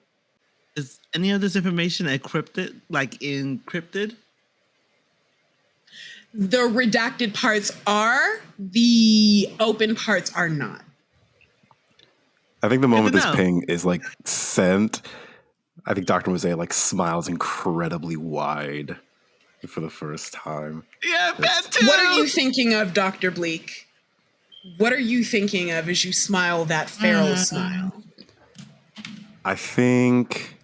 Is any of this information encrypted? The redacted parts are, the open parts are not. I think the moment this ping is like sent, I think Dr. Mozaeya like smiles incredibly wide for the first time. Yeah, that too. What are you thinking of, Dr. Bleak? What are you thinking of as you smile that feral smile? I think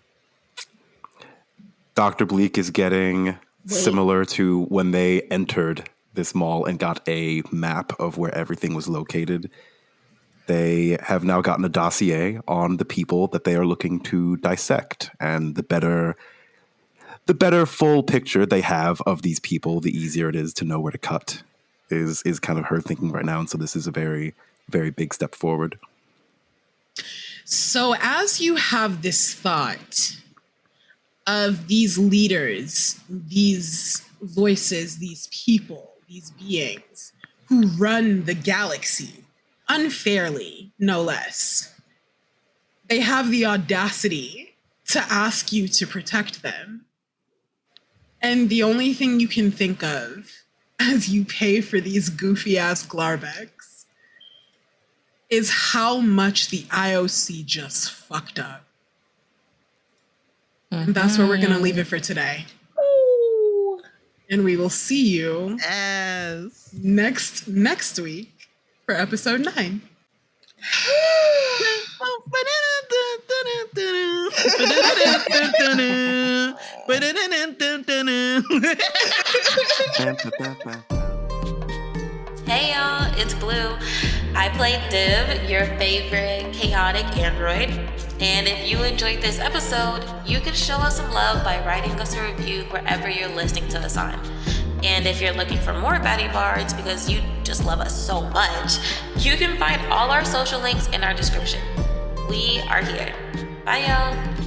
Dr. Bleak is getting similar to when they entered this mall and got a map of where everything was located. They have now gotten a dossier on the people that they are looking to dissect, and the better full picture they have of these people, the easier it is to know where to cut, is kind of her thinking right now. And so this is a very, very big step forward. So as you have this thought of these leaders, these voices, these people, these beings who run the galaxy, unfairly, no less, they have the audacity to ask you to protect them. And the only thing you can think of as you pay for these goofy-ass glarbecks is how much the IOC just fucked up. And that's where we're going to leave it for today. Ooh. And we will see you next week for episode 9. Hey y'all, it's Blue. I played Div, your favorite chaotic android. And if you enjoyed this episode, you can show us some love by writing us a review wherever you're listening to us on. And if you're looking for more BaddieBards because you just love us so much, you can find all our social links in our description. We are here. Bye y'all.